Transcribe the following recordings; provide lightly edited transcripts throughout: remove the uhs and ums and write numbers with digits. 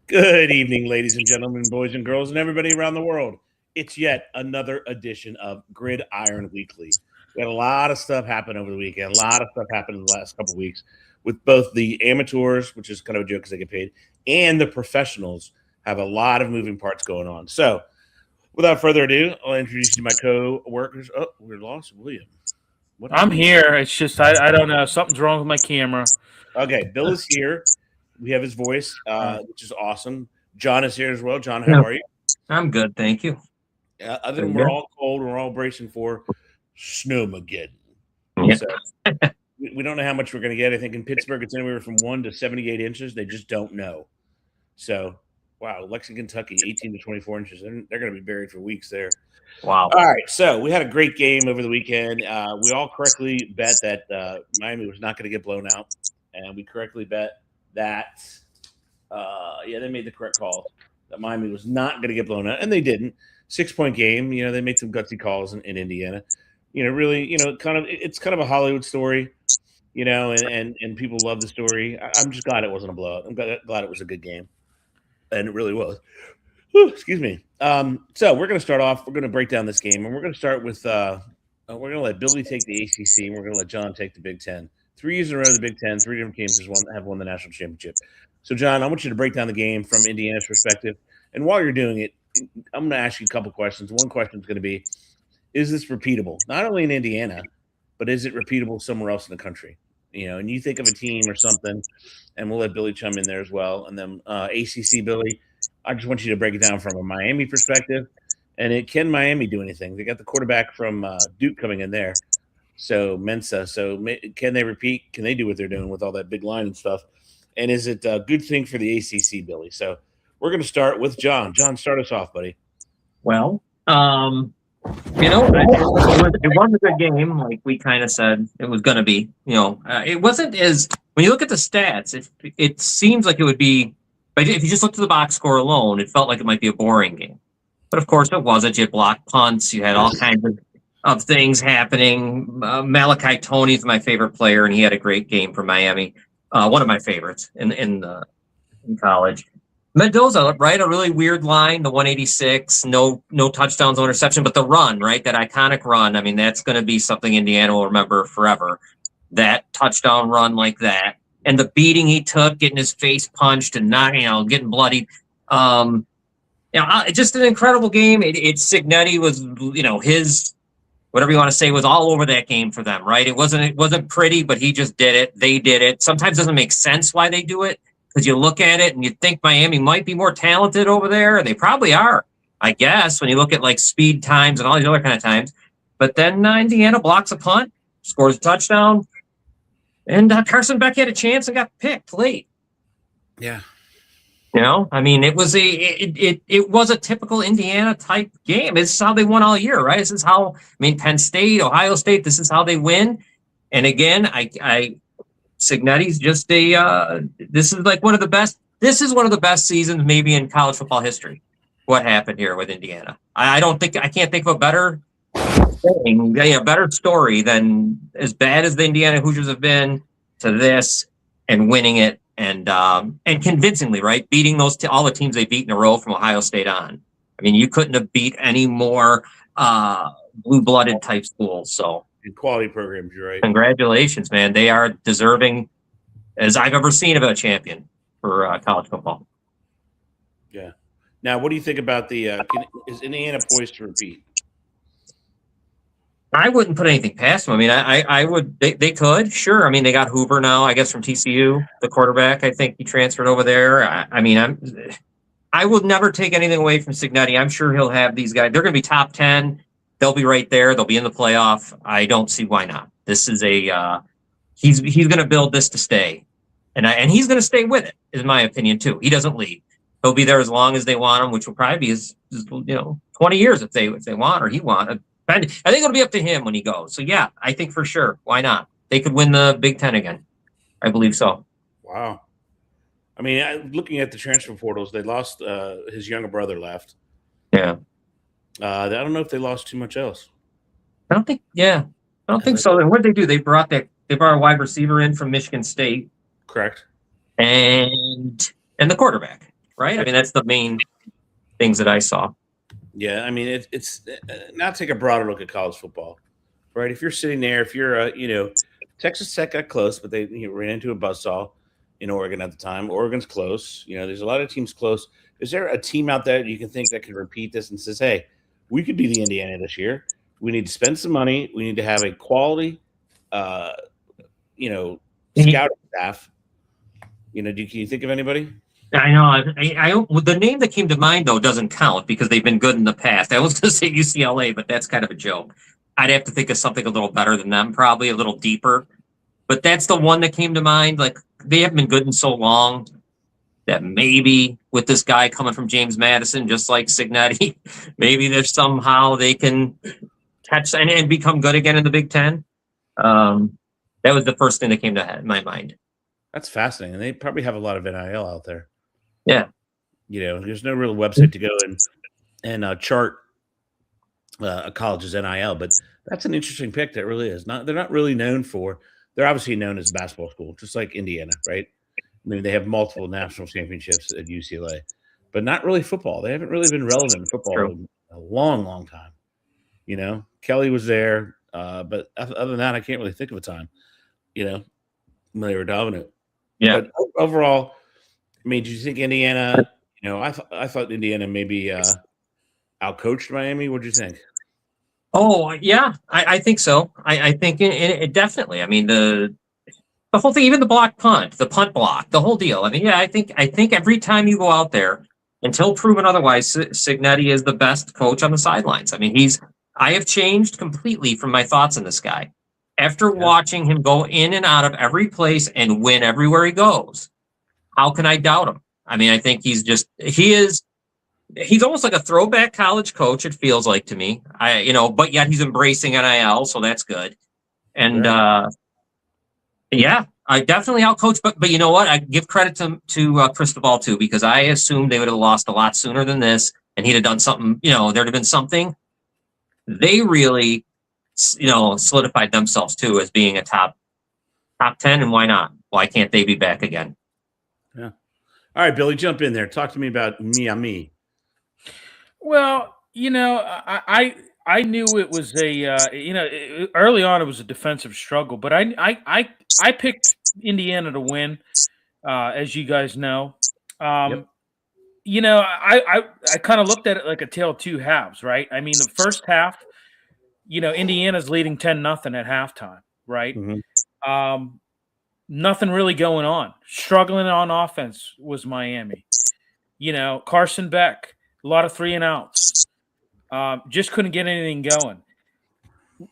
Good evening, ladies and gentlemen, boys and girls, and everybody around the world. It's yet another edition of Gridiron Weekly. We had a lot of stuff happen over the weekend. A lot of stuff happened in the last couple of weeks with both the amateurs, which is kind of a joke because they get paid, and the professionals have a lot of moving parts going on. So, without further ado, I'll introduce you to my co-workers. Oh, we're lost, William. What I'm here. It's just I don't know. Something's wrong with my camera. Okay, Bill is here. We have his voice, which is awesome. John is here as well. John, how are you? I'm good, thank you. Other than we're all cold, we're all bracing for Snowmageddon. Yeah. So, we don't know how much we're going to get. I think in Pittsburgh it's anywhere from 1 to 78 inches. They just don't know. So, wow, Lexington, Kentucky, 18 to 24 inches. They're going to be buried for weeks there. Wow. All right, so we had a great game over the weekend. We all correctly bet that Miami was not going to get blown out, and we correctly bet that they made the correct call that Miami was not going to get blown out, and they didn't. 6-point game. They made some gutsy calls in Indiana. Really, it's kind of a Hollywood story, and people love the story. I'm just glad it wasn't a blowout. I'm glad it was a good game, and it really was. Whew, excuse me. So we're going to start off. We're going to break down this game, and we're going to start with we're going to let Billy take the ACC, and we're going to let John take the Big Ten. 3 years in a row, the Big Ten, 3 different teams have won the national championship. So, John, I want you to break down the game from Indiana's perspective. And while you're doing it, I'm going to ask you a couple questions. One question is going to be, is this repeatable? Not only in Indiana, but is it repeatable somewhere else in the country? And you think of a team or something, and we'll let Billy chime in there as well. And then ACC, Billy, I just want you to break it down from a Miami perspective. And can Miami do anything? They got the quarterback from Duke coming in there. So Mensa. So can they repeat? Can they do what they're doing with all that big line and stuff? And is it a good thing for the ACC, Billy? So we're going to start with John. John, start us off, buddy. Well, it was a good game, like we kind of said it was going to be. It wasn't as when you look at the stats, it seems like it would be. But if you just looked at the box score alone, it felt like it might be a boring game. But of course, it wasn't. You had blocked punts. You had all kinds of things happening. Malachi Toney's my favorite player, and he had a great game for Miami. One of my favorites in college. Mendoza, right? A really weird line, the 186, no touchdowns, no interception, but the run, right? That iconic run. I mean, that's going to be something Indiana will remember forever. That touchdown run like that. And the beating he took, getting his face punched and not, getting bloodied. Just an incredible game. Signetti was, his whatever you want to say was all over that game for them, right? It wasn't pretty, but he just did it. They did it. Sometimes it doesn't make sense why they do it because you look at it and you think Miami might be more talented over there, and they probably are, I guess, when you look at like speed times and all these other kind of times. But then Indiana blocks a punt, scores a touchdown, and Carson Beck had a chance and got picked late. Yeah. It was a typical Indiana type game. This is how they won all year, right? This is how, Penn State, Ohio State, this is how they win. And again, Signetti's just this is like one of the best seasons maybe in college football history. What happened here with Indiana? I can't think of a better thing, better story than as bad as the Indiana Hoosiers have been to this and winning it. And convincingly, right? Beating all the teams they beat in a row from Ohio State on. You couldn't have beat any more blue-blooded type schools. So quality programs, you're right. Congratulations, man. They are deserving, as I've ever seen, of a champion for college football. Yeah. Now, what do you think about is Indiana poised to repeat? I wouldn't put anything past them. I would. They could, sure. They got Hoover now, I guess, from TCU, the quarterback. I think he transferred over there. I will never take anything away from Signetti. I'm sure he'll have these guys. They're going to be top 10. They'll be right there. They'll be in the playoff. I don't see why not. This is he's going to build this to stay, and he's going to stay with it, is my opinion too. He doesn't leave. He'll be there as long as they want him, which will probably be 20 years if they want or he want. I think it'll be up to him when he goes. So, yeah, I think for sure. Why not? They could win the Big Ten again. I believe so. Wow. Looking at the transfer portals, they lost his younger brother left. Yeah. I don't know if they lost too much else. I don't think so. And what did they do? They brought a wide receiver in from Michigan State. Correct. And the quarterback. right? I mean, that's the main things that I saw. Yeah, I mean, it's now take a broader look at college football, right? If you're sitting there, if you're, Texas Tech got close, but they ran into a buzzsaw in Oregon at the time. Oregon's close. There's a lot of teams close. Is there a team out there you can think that can repeat this and says, hey, we could be the Indiana this year. We need to spend some money. We need to have a quality, scouting staff. Can you think of anybody? I know. The name that came to mind, though, doesn't count because they've been good in the past. I was going to say UCLA, but that's kind of a joke. I'd have to think of something a little better than them, probably a little deeper. But that's the one that came to mind. Like, they haven't been good in so long that maybe with this guy coming from James Madison, just like Signetti, maybe there's somehow they can catch and become good again in the Big Ten. That was the first thing that came to my mind. That's fascinating. And they probably have a lot of NIL out there. Yeah. There's no real website to go and chart a college's NIL, but that's an interesting pick. That really is. They're not really known for. They're obviously known as a basketball school, just like Indiana, right? I mean, they have multiple national championships at UCLA, but not really football. They haven't really been relevant in football in a long, long time. Kelly was there, but other than that, I can't really think of a time. When they were dominant. Yeah. But overall, I mean, do you think Indiana? I thought Indiana maybe outcoached Miami. What do you think? Oh yeah, I think so. I think it definitely. I mean the whole thing, even the block punt, the punt block, the whole deal. I mean, yeah, I think every time you go out there, until proven otherwise, Signetti is the best coach on the sidelines. I mean, I have changed completely from my thoughts on this guy after watching him go in and out of every place and win everywhere he goes. How can I doubt him? I mean, I think he's almost like a throwback college coach. It feels like to me, but yet he's embracing NIL, so that's good. And I definitely outcoached. But you know what? I give credit to Cristobal too, because I assumed they would have lost a lot sooner than this, and he'd have done something. There'd have been something. They really, solidified themselves too as being a top 10, and why not? Why can't they be back again? Yeah. All right, Billy, jump in there. Talk to me about Miami. Well, I knew it was early on it was a defensive struggle, but I picked Indiana to win, as you guys know. I kind of looked at it like a tale of two halves, right? I mean, the first half, Indiana's leading 10-0 at halftime, right? Mm-hmm. Nothing really going on. Struggling on offense was Miami. Carson Beck, a lot of 3-and-outs. Just couldn't get anything going.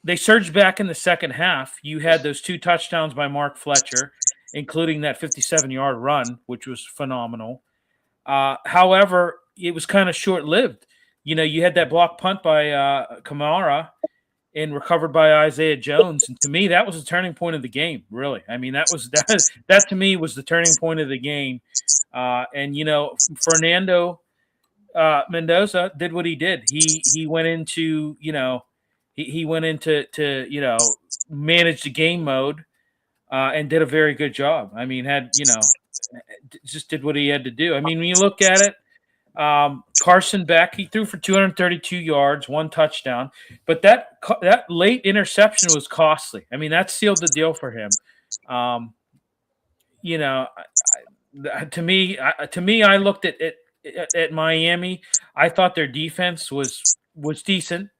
They surged back in the second half. You had those 2 touchdowns by Mark Fletcher, including that 57-yard run, which was phenomenal. However, it was kind of short-lived. You had that block punt by Kamara and recovered by Isaiah Jones. And to me, that was the turning point of the game, really. I mean, that to me was the turning point of the game. Fernando Mendoza did what he did. He went into, he went into manage the game mode and did a very good job. I mean, just did what he had to do. I mean, when you look at it, Carson Beck, he threw for 232 yards, 1 touchdown, but that late interception was costly. I mean, that sealed the deal for him. To me, I looked at Miami. I thought their defense was decent.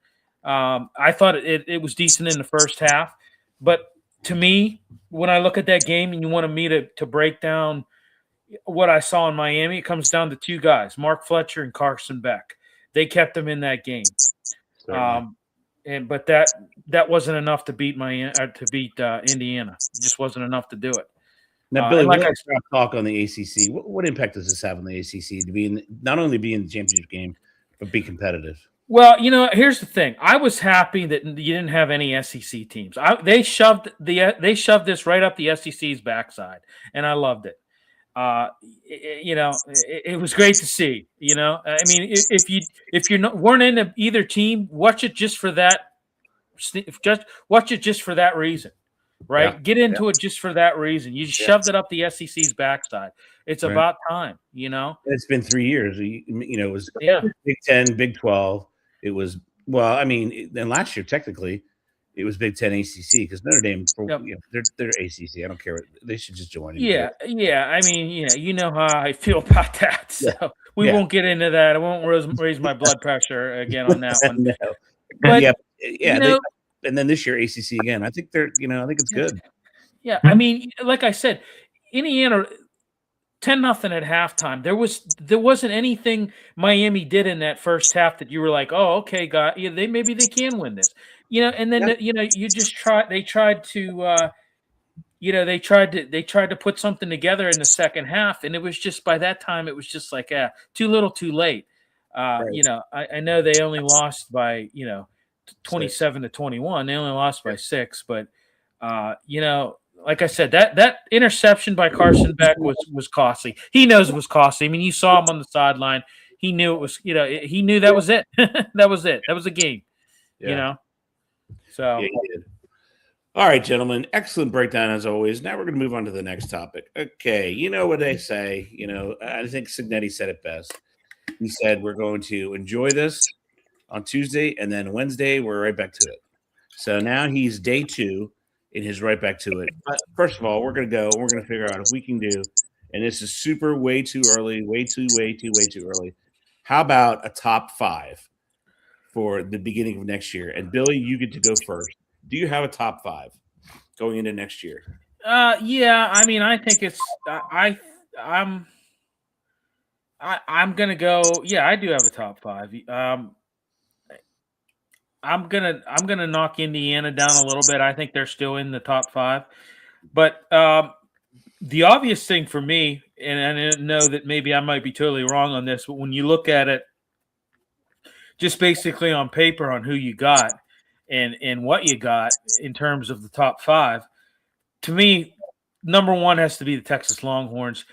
I thought it was decent in the first half, but to me, when I look at that game and you wanted me to break down what I saw in Miami, it comes down to 2 guys, Mark Fletcher and Carson Beck. They kept them in that game. But that wasn't enough to beat Indiana. It just wasn't enough to do it. Now, Billy, let's talk on the ACC. What impact does this have on the ACC to not only be in the championship game, but be competitive? Well, here's the thing. I was happy that you didn't have any SEC teams. They shoved this right up the SEC's backside, and I loved it. It was great to see. I mean, if you weren't into either team, watch it just for that. Just watch it just for that reason. right? Yeah. Get into it just for that reason. You shoved it up the SEC's backside. It's Right. about time, you know? It's been 3 years. It was Yeah. Big 10, Big 12. It was, well, I mean, then last year, technically, it was Big 10 ACC because Notre Dame, Yep. they're ACC. I don't care. They should just join. Yeah. I mean, you know how I feel about that. So we won't get into that. I won't raise my blood pressure again on that one. No. But and then this year ACC again. I think I think it's good. Yeah, I mean, like I said, Indiana 10-0 at halftime. There wasn't anything Miami did in that first half that you were like, oh, okay, God, maybe they can win this, and then you just they tried to put something together in the second half, and it was just by that time it was just like too little, too late. Right. I know they only lost by 27-21. They only lost by 6, but like I said, that interception by Carson Beck was costly. He knows it was costly. I mean, you saw him on the sideline. He knew it was. He knew that was it. That was it. That was a game. Yeah. So. Yeah, he did. All right, gentlemen. Excellent breakdown as always. Now we're going to move on to the next topic. Okay, you know what they say. I think Signetti said it best. He said we're going to enjoy this on Tuesday, and then Wednesday we're right back to it. So now he's day 2. In his right back to it. But first of all, we're going to go. We're going to figure out if we can do, and this is way too early, way too early. How about a top 5 for the beginning of next year? And Billy, you get to go first. Do you have a top 5 going into next year? Yeah. I mean, I think it's. I'm going to go. Yeah, I do have a top 5. I'm gonna knock Indiana down a little bit. I think they're still in the top 5, but the obvious thing for me, and I know that maybe I might be totally wrong on this, but when you look at it, just basically on paper on who you got and what you got in terms of the top 5, to me, number 1 has to be the Texas Longhorns,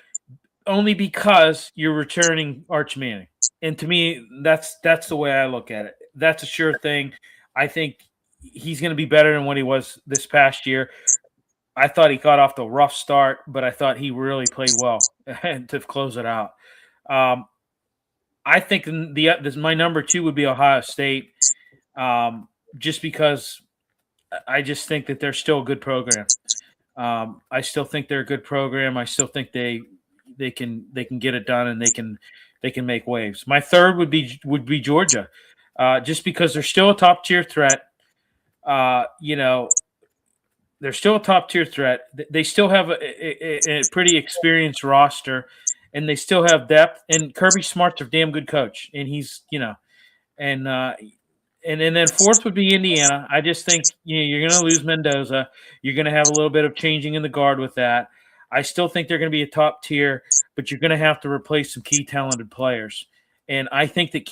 only because you're returning Arch Manning, and to me, that's the way I look at it. That's a sure thing. I think he's going to be better than what he was this past year. I thought he got off the rough start, but I thought he really played well to close it out. I think my number 2 would be Ohio State, just because I just think that they're still a good program. I still think they're a good program. I still think they can get it done, and they can make waves. My 3rd would be Georgia. Just because they're still a top tier threat, they're still a top tier threat. They still have a pretty experienced roster, and they still have depth. And Kirby Smart's a damn good coach, and he's and then 4th would be Indiana. I just think you're going to lose Mendoza. You're going to have a little bit of changing in the guard with that. I still think they're going to be a top tier, but you're going to have to replace some key talented players. And I think that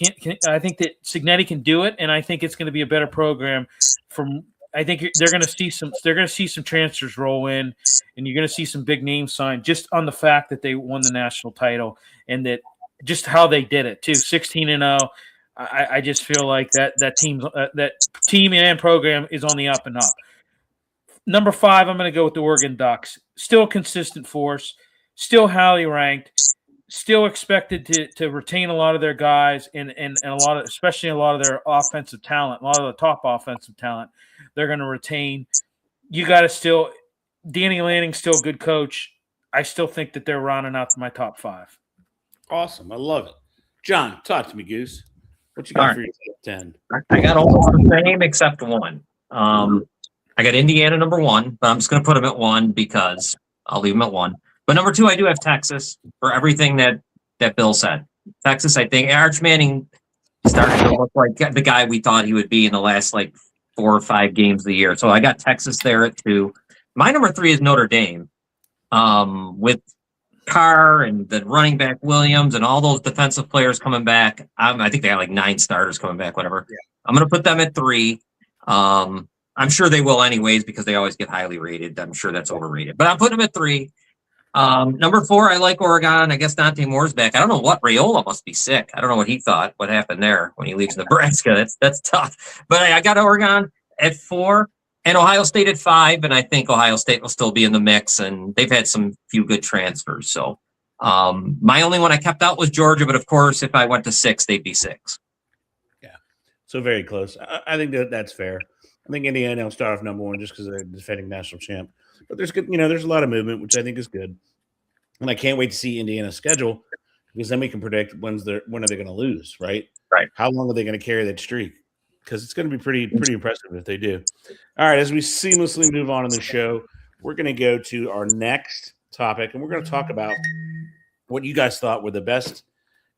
Signetti can do it, and I think it's going to be a better program. I think they're going to see some transfers roll in, and you're going to see some big names signed just on the fact that they won the national title and that just how they did it too. 16-0. I just feel like that team and program is on the up and up. Number 5, I'm going to go with the Oregon Ducks. Still a consistent force, still highly ranked. Still expected to retain a lot of their guys and especially a lot of their offensive talent, a lot of the top offensive talent they're going to retain. You got to Danny Lanning's still a good coach. I still think that they're rounding out to my top 5. Awesome. I love it. John, talk to me, Goose. What you got for your top 10? I got almost the same except 1. I got Indiana number 1, but I'm just going to put them at 1 because I'll leave them at 1. But number 2, I do have Texas for everything that Bill said. Texas, I think Arch Manning started to look like the guy we thought he would be in the last 4 or 5 games of the year. So I got Texas there at 2. My number 3 is Notre Dame, with Carr and the running back Williams and all those defensive players coming back. I think they got 9 starters coming back, whatever. Yeah. I'm going to put them at 3. I'm sure they will anyways because they always get highly rated. I'm sure that's overrated, but I'm putting them at 3. Number 4, I like Oregon. I guess Dante Moore's back. I don't know what Raiola must be sick. I don't know what he thought. What happened there when he leaves Nebraska? That's tough. But I got Oregon at 4. And Ohio State at 5, and I think Ohio State will still be in the mix, and they've had some few good transfers. So my only one I kept out was Georgia, but of course, if I went to 6, they'd be 6. Yeah, so very close. I think that's fair. I think Indiana will start off number 1 just because they're defending national champ. But there's good, there's a lot of movement, which I think is good, and I can't wait to see Indiana's schedule because then we can predict when are they going to lose, right? Right. How long are they going to carry that streak? Because it's going to be pretty impressive if they do. All right, as we seamlessly move on in the show, we're going to go to our next topic, and we're going to talk about what you guys thought were the best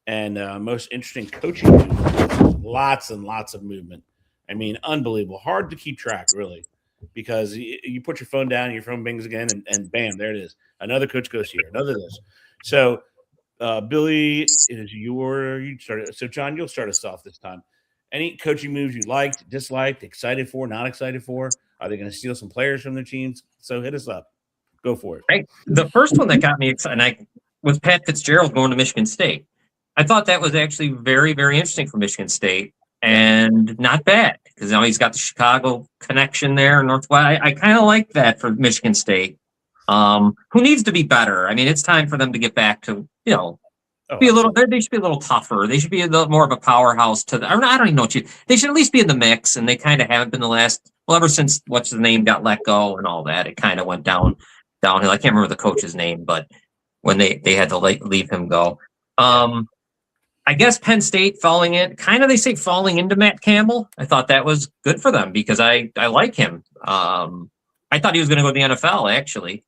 and most interesting coaching moves. Lots and lots of movement. I mean, unbelievable. Hard to keep track, really, because you put your phone down, your phone bings again, and bam, there it is. Another coach goes here, another this. So, Billy, it is you started. So, John, you'll start us off this time. Any coaching moves you liked, disliked, excited for, not excited for? Are they going to steal some players from their teams? So hit us up. Go for it. Right. The first one that got me excited was Pat Fitzgerald going to Michigan State. I thought that was actually very, very interesting for Michigan State and not bad because now he's got the Chicago connection there. Northwest. I kind of like that for Michigan State. Who needs to be better? I mean, it's time for them to get back to, be a little. They should be a little tougher. They should be a little more of a powerhouse. I don't even know they should at least be in the mix, and they kind of haven't been the last. Well, ever since what's his name got let go and all that, it kind of went downhill. I can't remember the coach's name, but when they had to leave him go, I guess Penn State falling into Matt Campbell. I thought that was good for them because I like him. I thought he was going to go to the NFL actually,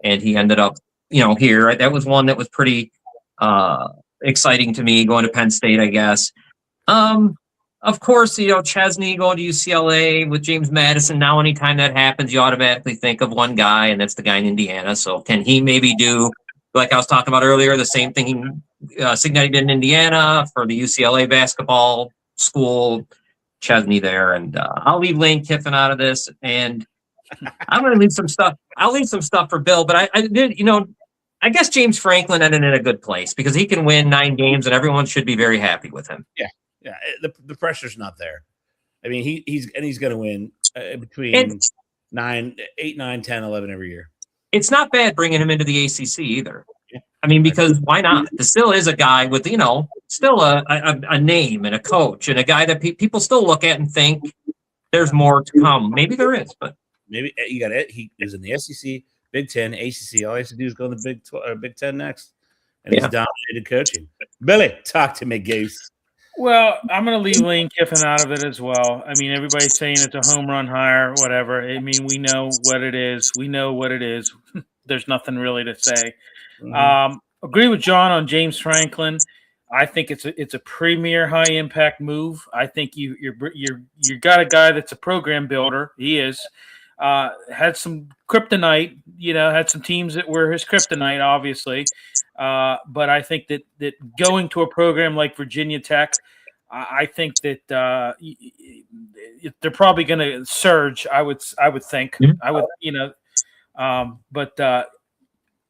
and he ended up here. That was one that was pretty. Exciting to me going to Penn State, I guess. Of course, Chesney going to UCLA with James Madison. Now, anytime that happens, you automatically think of one guy, and that's the guy in Indiana. So can he maybe do, like I was talking about earlier, the same thing Cignetti did in Indiana for the UCLA basketball school, Chesney there. And I'll leave Lane Kiffin out of this, and I'm going to leave some stuff. I'll leave some stuff for Bill, but I did, I guess James Franklin ended in a good place because he can win 9 games and everyone should be very happy with him. Yeah. The pressure's not there. I mean, he's going to win between 8, 9, 10, 11 every year. It's not bad bringing him into the ACC either. Yeah. I mean, because why not? This still is a guy with, still a name and a coach and a guy that people still look at and think there's more to come. Maybe there is, but maybe you got it. He is in the SEC. Big 10, ACC. All he has to do is go to the Big 10 next, and he's dominated coaching. Billy, talk to me, Goose. Well, I'm going to leave Lane Kiffin out of it as well. I mean, everybody's saying it's a home run hire, whatever. I mean, we know what it is. There's nothing really to say. Mm-hmm. Agree with John on James Franklin. I think it's a premier high impact move. I think you got a guy that's a program builder. He is. Had some kryptonite, had some teams that were his kryptonite, obviously. But I think that going to a program like Virginia Tech, I think that they're probably going to surge. I would think. Mm-hmm.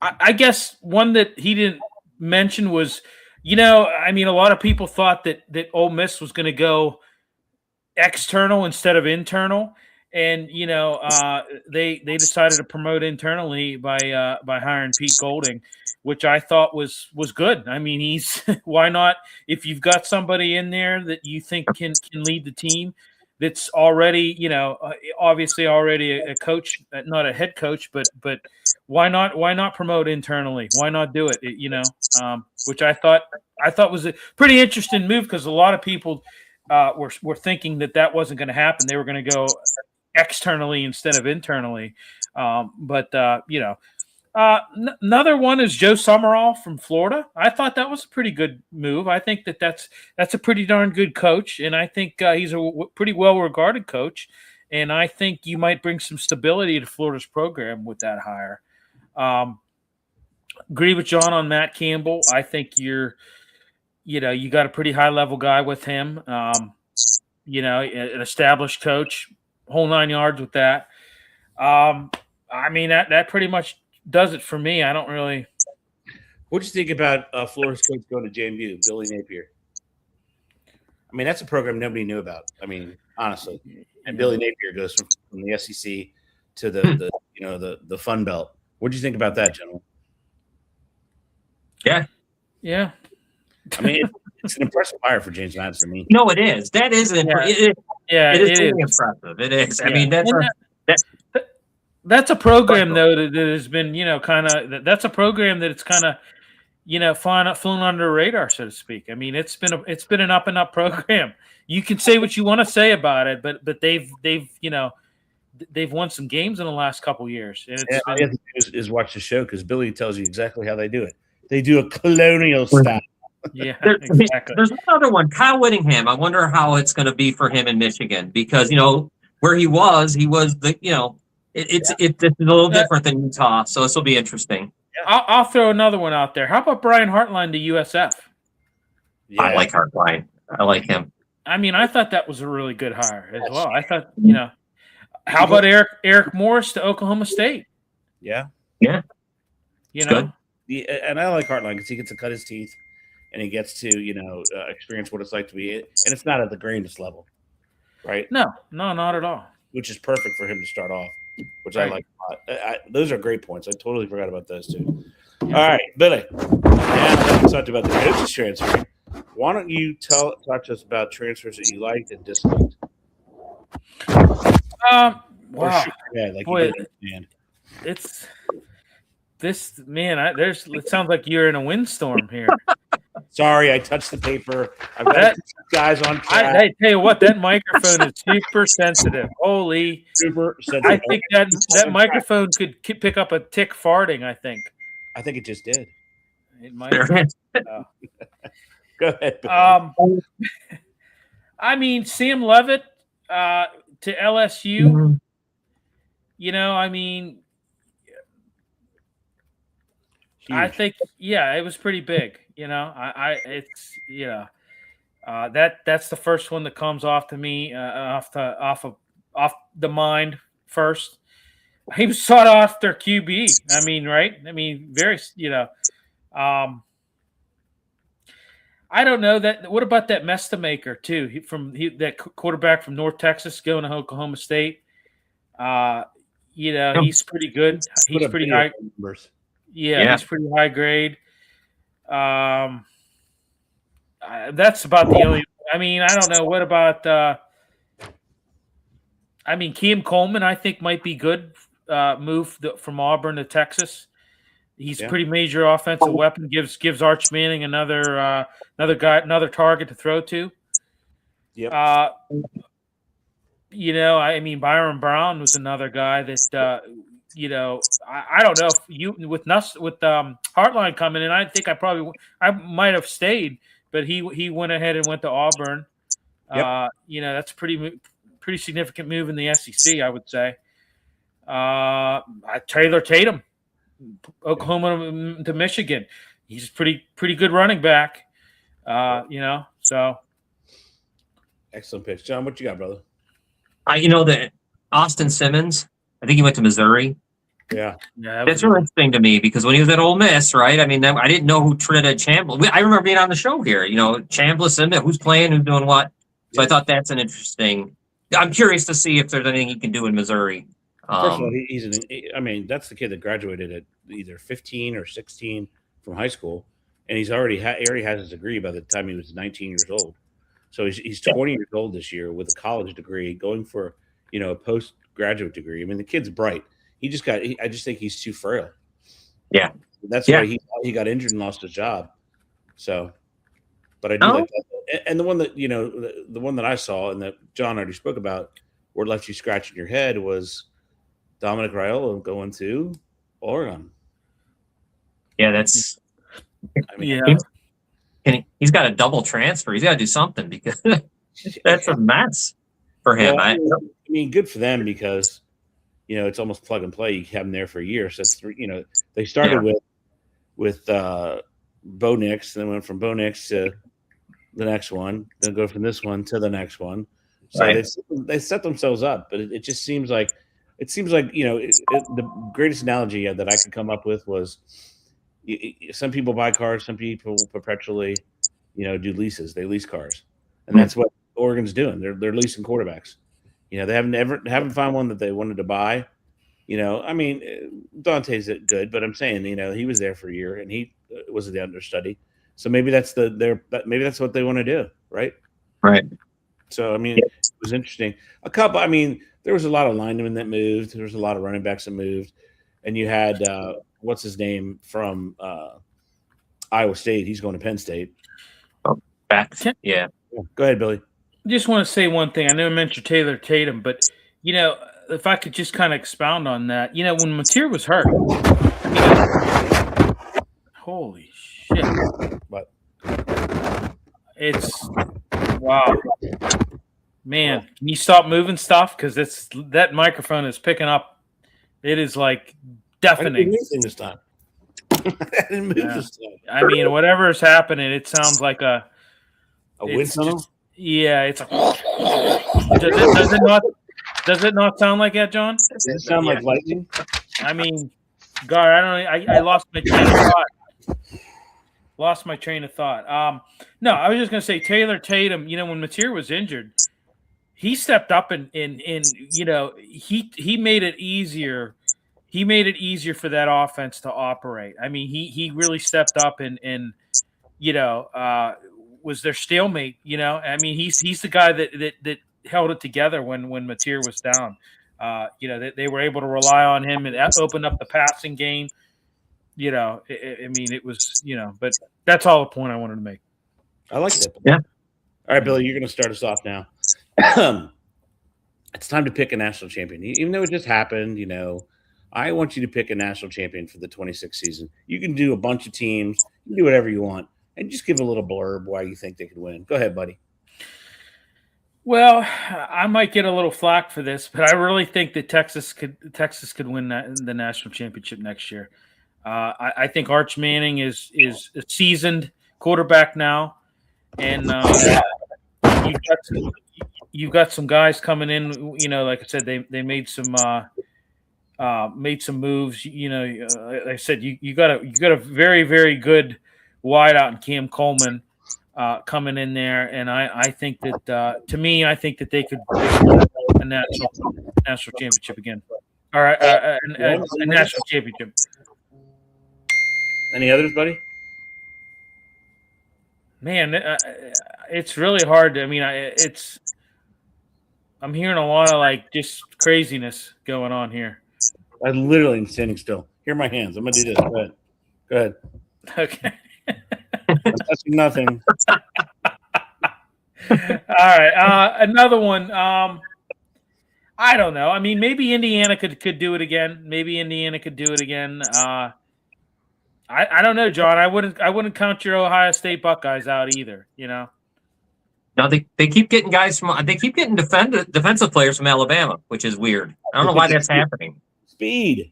I guess one that he didn't mention was, I mean, a lot of people thought that Ole Miss was going to go external instead of internal. And they decided to promote internally by hiring Pete Golding, which I thought was good. I mean, he's why not? If you've got somebody in there that you think can lead the team, that's already obviously already a coach, not a head coach, but why not promote internally? Why not do it? Which I thought was a pretty interesting move because a lot of people were thinking that wasn't going to happen. They were going to go externally instead of internally. Another one is Joe Summerall from Florida. I thought that was a pretty good move. I think that's a pretty darn good coach, and I think he's a pretty well-regarded coach, and I think you might bring some stability to Florida's program with that hire. Agree with John on Matt Campbell. I think you got a pretty high-level guy with him, an established coach, whole 9 yards with that. I mean, that pretty much does it for me. I don't really. What do you think about Florida's coach going to JMU, Billy Napier? I mean, that's a program nobody knew about. I mean, honestly. and Billy Napier goes from the SEC to the Fun Belt. What do you think about that, gentlemen? Yeah. I mean, it's an impressive hire for James Madison. I mean, No, it is. That is it is really impressive. It is. I mean, that's a program though that has been, that's a program that it's kind of, flown under the radar, so to speak. I mean, it's been an up and up program. You can say what you want to say about it, but they've won some games in the last couple of years. And all you have to do is watch the show because Billy tells you exactly how they do it. They do a colonial style. Yeah, exactly. There's another one, Kyle Whittingham. I wonder how it's going to be for him in Michigan because where he was the it's a little different than Utah, so this will be interesting. I'll throw another one out there. How about Brian Hartline to USF? Yeah. I like Hartline. I like him. I mean, I thought that was a really good hire as well. I thought, how about Eric Morris to Oklahoma State? Yeah. Yeah. Good. And I like Hartline because he gets to cut his teeth and he gets to, experience what it's like to be it. And it's not at the grandest level, right? No, not at all. Which is perfect for him to start off, which I like a lot. Those are great points. I totally forgot about those two. Yeah. All right, Billy. Now let's talk about the coaches transfer. Why don't you talk to us about transfers that you liked and disliked? Wow. Boy, you did it's this man. It sounds like you're in a windstorm here. Sorry, I touched the paper. I've got guys on track. I tell you what, that microphone is super sensitive. Holy, super sensitive. I think that microphone could pick up a tick farting. I think it just did. It might. Go ahead. I mean, Sam Leavitt to LSU. I mean, huge. I think, it was pretty big. That's the first one that comes off to me, off the mind first. He was sought after QB. I mean, right? I mean, very, I don't know that. What about that Mestamaker too? That quarterback from North Texas going to Oklahoma State. He's pretty good. He's pretty high. Yeah, he's pretty high grade. That's about the only. I mean, I don't know. What about? Keem Coleman, I think might be good. Move from Auburn to Texas. He's a pretty major offensive weapon. Gives Arch Manning another target to throw to. Yep. Byron Brown was another guy that I don't know if with Hartline coming in, I think I might have stayed, but he went ahead and went to Auburn. Yep. That's a pretty significant move in the SEC, I would say. Taylor Tatum, Oklahoma to Michigan. He's a pretty good running back. So excellent pitch. John, what you got, brother? That Austin Simmons, I think he went to Missouri. Yeah. That's really interesting to me because when he was at Ole Miss, right? I mean, I didn't know who Trinidad Chambliss. I remember being on the show here. Chambliss, Simmons, who's playing, who's doing what. So I thought that's an interesting. I'm curious to see if there's anything he can do in Missouri. First of all, that's the kid that graduated at either 15 or 16 from high school, and he already has his degree by the time he was 19 years old. So he's 20 years old this year with a college degree, going for a postgraduate degree. I mean, the kid's bright. I just think he's too frail. Yeah, that's why he got injured and lost his job. So, but I do like that. And the one that the one that I saw and that John already spoke about, where it left you scratching your head, was Dominic Raiola going to Oregon. Yeah, that's. He's got a double transfer. He's got to do something because that's a mess for him. Well, good for them because it's almost plug and play. You have them there for a year, so it's they started with Bo Nix, then went from Bo Nix to the next one, then go from this one to the next one. So they set themselves up, but it just seems like the greatest analogy that I could come up with was. Some people buy cars. Some people perpetually, do leases. They lease cars, and that's what Oregon's doing. They're leasing quarterbacks, You know, they haven't found one that they wanted to buy. You know, I mean, Dante's good, but I'm saying, you know, he was there for a year and he was the understudy. So maybe that's maybe that's what they want to do, right? Right. So I mean, it was interesting. I mean, there was a lot of linemen that moved. There was a lot of running backs that moved, and you had what's his name from Iowa State. He's going to Penn State. Back. Yeah. Go ahead, Billy. I just want to say one thing. I know I mentioned Taylor Tatum, but you know, if I could just kind of expound on that, you know, when Mateer was hurt, holy shit! But it's wow, man. Can you stop moving stuff? Because that microphone is picking up. It is like deafening. I didn't move this time. I didn't move this time. I mean, whatever is happening, it sounds like a wind tunnel. Yeah, it's does it not sound like that, John? Does it sound like lightning? I mean, God, I don't know. I lost my train of thought. No, I was just gonna say Taylor Tatum. You know, when Mateer was injured, he stepped up and you know he made it easier. He made it easier for that offense to operate. I mean, he really stepped up and you know was their stalemate. You know, I mean, he's the guy that held it together when Mateer was down. You know, they were able to rely on him and that opened up the passing game. You know, I mean, it was, you know, but that's all the point I wanted to make. I like that. Yeah. All right, Billy, you're going to start us off now. It's time to pick a national champion. Even though it just happened, you know, I want you to pick a national champion for the 26th season. You can do a bunch of teams. You can do whatever you want. And just give a little blurb why you think they could win. Go ahead, buddy. Well, I might get a little flack for this, but I really think that Texas could win the national championship next year. I think Arch Manning is a seasoned quarterback now, and you've got some guys coming in. You know, like I said, they made some moves. You know, like I said, you got a very, very good wideout in Cam Coleman coming in there, and I think that to me, I think that they could win a national championship again, or a national championship. Any others, buddy? Man, it's really hard. I mean, I'm hearing a lot of like just craziness going on here. I literally am standing still. Here are my hands. I'm gonna do this. Go ahead. Okay. I'm touching nothing. All right. Another one. I don't know. I mean, maybe Indiana could do it again. I don't know, John. I wouldn't count your Ohio State Buckeyes out either. You know. No, they keep getting guys from. They keep getting defensive players from Alabama, which is weird. I don't know why that's happening. Speed.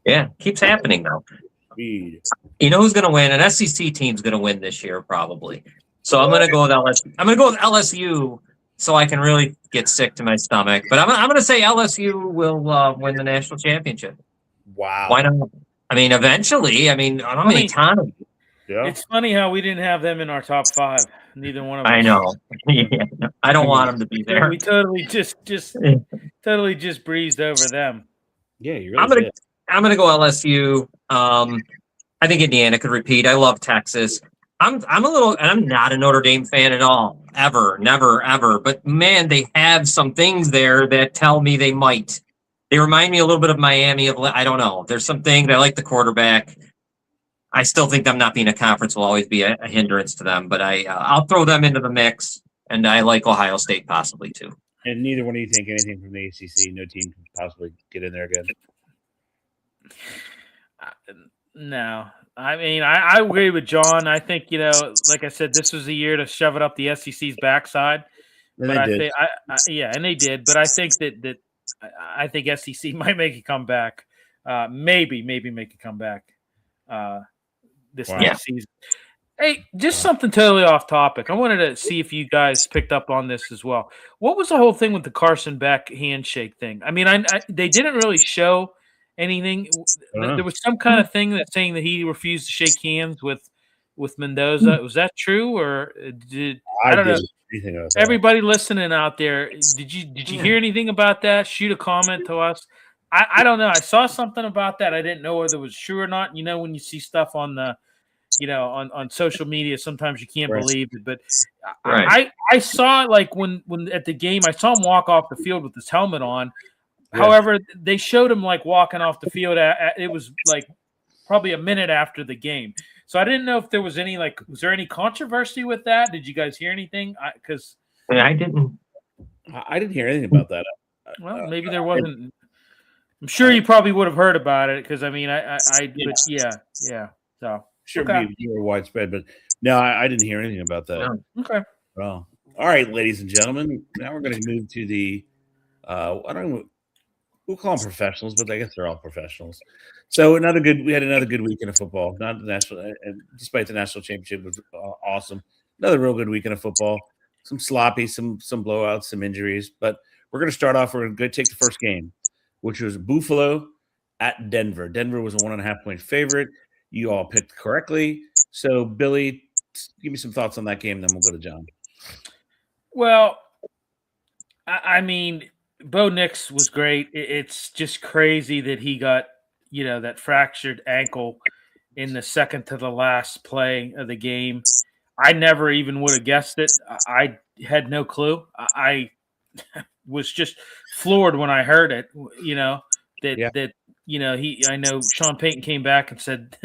Yeah, keeps happening now. Speed. You know who's going to win? An SEC team's going to win this year, probably. So I'm going to go with LSU. I'm going to go with LSU, so I can really get sick to my stomach. But I'm going to say LSU will win the national championship. Wow. Why not? I mean, eventually. I mean, how many times? Yeah. It's funny how we didn't have them in our top 5. Neither one of us. I know. Yeah. I don't want them to be there. We totally just breezed over them. Yeah, you really I'm gonna go LSU. I think Indiana could repeat. I love Texas. I'm not a Notre Dame fan at all. Ever, never, ever. But man, they have some things there that tell me they might. They remind me a little bit of Miami. I don't know. There's some things. I like the quarterback. I still think them not being a conference will always be a hindrance to them. But I'll throw them into the mix, and I like Ohio State possibly too. And neither one of you think anything from the ACC. No team can possibly get in there again. No. I mean, I agree with John. I think, you know, like I said, this was the year to shove it up the SEC's backside. And but they did. And they did. But I think that I think SEC might make a comeback. Maybe make a comeback this next season. Hey, just something totally off topic. I wanted to see if you guys picked up on this as well. What was the whole thing with the Carson Beck handshake thing? I mean, they didn't really show anything. There was some kind of thing that's saying that he refused to shake hands with with Mendoza. Was that true, or I don't know? Anything about that. Everybody listening out there, did you hear anything about that? Shoot a comment to us. I don't know. I saw something about that. I didn't know whether it was true or not. You know, when you see stuff on the, on social media, sometimes you can't believe it. But I saw it like when at the game, I saw him walk off the field with his helmet on. Yeah. However, they showed him like walking off the field. It was like probably a minute after the game. So I didn't know if there was any was there any controversy with that? Did you guys hear anything? Because I didn't hear anything about that. Well, maybe there wasn't. I'm sure you probably would have heard about it because I mean, but yeah. So sure, be more widespread, but no, I didn't hear anything about that. No. Okay. Well, all right, ladies and gentlemen, now we're going to move to the. I don't know. We'll call them professionals, but I guess they're all professionals. So we had another good weekend of football. Not the national, despite the national championship was awesome. Another real good weekend of football. Some sloppy, some blowouts, some injuries. But we're going to start off. We're going to take the first game, which was Buffalo at Denver. Denver was a 1.5-point favorite. You all picked correctly. So Billy, give me some thoughts on that game. Then we'll go to John. Well, I mean, Bo Nix was great. It's just crazy that he got, that fractured ankle in the second to the last play of the game. I never even would have guessed it. I had no clue. I was just floored when I heard it, I know Sean Payton came back and said,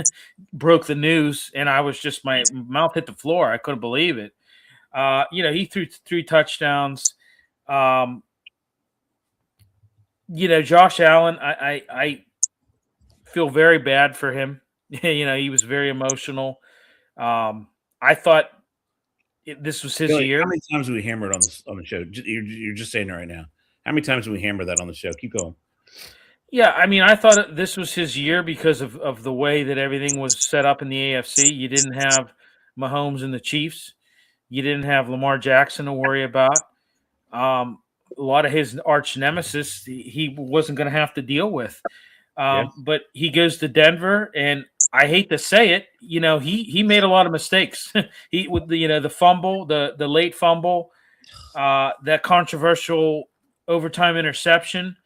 broke the news, and I was just, my mouth hit the floor. I couldn't believe it. He threw 3 touchdowns. Josh Allen, I feel very bad for him. He was very emotional. I thought this was his year. How many times have we hammered on the show? You're just saying it right now. How many times have we hammered that on the show? Keep going. Yeah, I mean, I thought this was his year because of the way that everything was set up in the AFC. You didn't have Mahomes and the Chiefs. You didn't have Lamar Jackson to worry about. A lot of his arch nemesis he wasn't going to have to deal with. But he goes to Denver, and I hate to say it, he made a lot of mistakes. He with the fumble, the late fumble, that controversial overtime interception.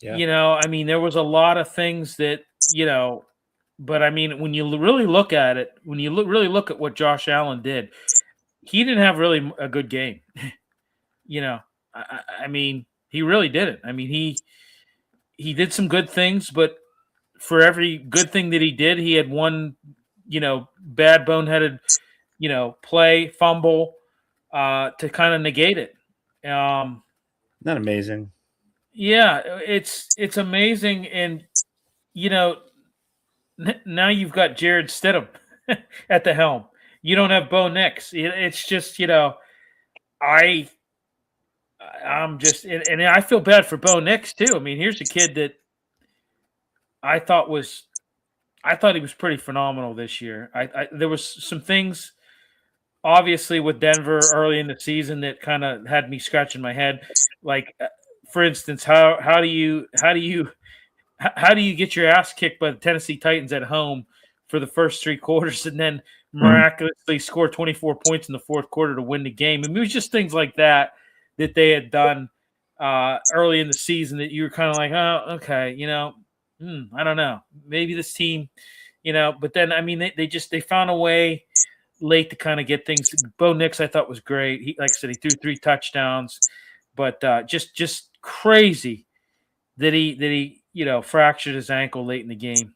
Yeah. I mean, there was a lot of things that, but I mean, when you really look at it, really look at what Josh Allen did, he didn't have really a good game. I mean, he really didn't. I mean, he did some good things, but for every good thing that he did, he had one, bad boneheaded, play, fumble, to kind of negate it. Not amazing. Yeah, it's amazing. And, now you've got Jared Stidham at the helm. You don't have Bo Nix. It's just, I'm just, and I feel bad for Bo Nix too. I mean, here's a kid that I thought he was pretty phenomenal this year. There was some things, obviously, with Denver early in the season that kind of had me scratching my head. Like, for instance, how do you get your ass kicked by the Tennessee Titans at home for the first 3 quarters and then miraculously score 24 points in the fourth quarter to win the game? I mean, it was just things like that they had done early in the season that you were kind of like, oh, okay, I don't know, maybe this team, but then, I mean, they found a way late to kind of get things. Bo Nix, I thought, was great. He, like I said, he threw 3 touchdowns, but just crazy that he fractured his ankle late in the game.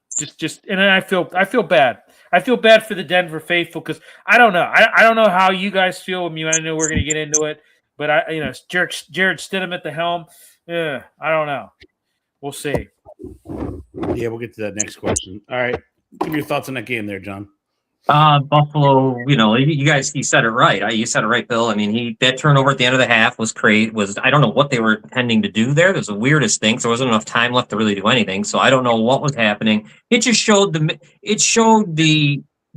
And I feel bad. I feel bad for the Denver faithful because I don't know. I don't know how you guys feel. I mean, I know we're going to get into it, but Jared Stidham at the helm. I don't know. We'll see. Yeah, we'll get to that next question. All right, give me your thoughts on that game there, John. Buffalo, you said it right. You said it right, Bill. I mean, that turnover at the end of the half was crazy. I don't know what they were intending to do there. It was the weirdest thing. So there wasn't enough time left to really do anything. So I don't know what was happening. It just showed the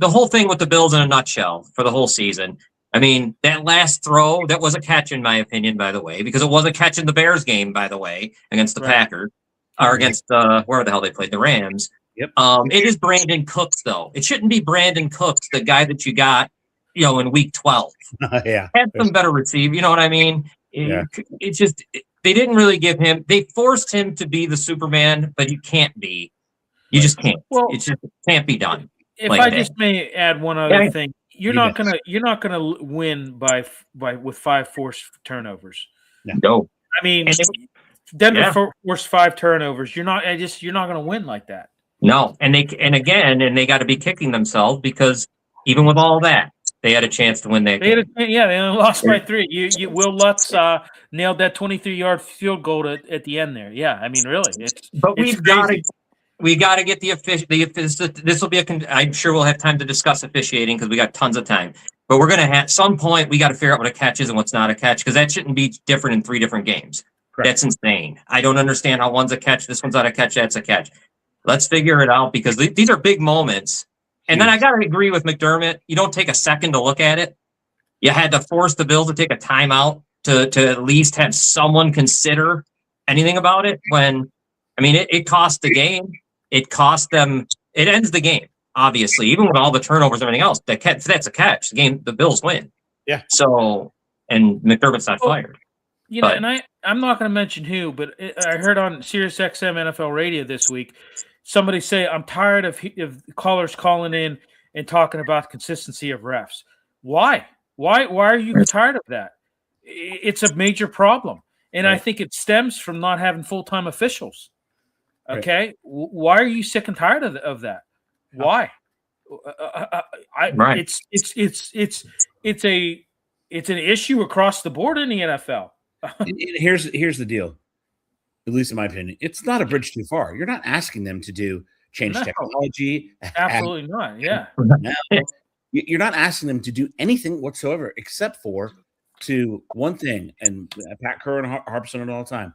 whole thing with the Bills in a nutshell for the whole season. I mean, that last throw, that was a catch in my opinion, by the way, because it was a catch in the Bears game, by the way, against the Packers or against where the hell they played, the Rams. Yep. It is Brandon Cooks, though. It shouldn't be Brandon Cooks, the guy that you got, in week 12. Yeah. Had some better receive. You know what I mean? It's just they didn't really give him. They forced him to be the Superman, but you can't be. You just can't. Well, it can't be done. If like I that. just may add one other thing, you're You not bet. gonna win with 5 forced turnovers. No. I mean, Denver forced 5 turnovers. You're not gonna win like that. No, and they got to be kicking themselves because even with all that, they had a chance to win that game. They only lost by 3. You Will Lutz nailed that 23-yard field goal at the end there. Yeah, I mean, really, we got to get the this will be I'm sure we'll have time to discuss officiating because we got tons of time. But we're gonna at some point we got to figure out what a catch is and what's not a catch because that shouldn't be different in 3 different games. Correct. That's insane. I don't understand how one's a catch, this one's not a catch, that's a catch. Let's figure it out because these are big moments. And then I got to agree with McDermott. You don't take a second to look at it. You had to force the Bills to take a timeout to at least have someone consider anything about it when, I mean, it cost the game. It cost them. It ends the game, obviously, even with all the turnovers and everything else. That's a catch. The Bills win. Yeah. So, and McDermott's not fired. And I'm not going to mention who, but I heard on SiriusXM NFL radio this week, somebody say, I'm tired of callers calling in and talking about consistency of refs. Why? Why are you tired of that? It's a major problem. And I think it stems from not having full-time officials. Okay? Why are you sick and tired of that? Why? It's an issue across the board in the NFL. Here's the deal. At least in my opinion, it's not a bridge too far. You're not asking them to change technology. Absolutely not. Yeah. No, you're not asking them to do anything whatsoever except for one thing. And Pat Kerr and harps on it all the time.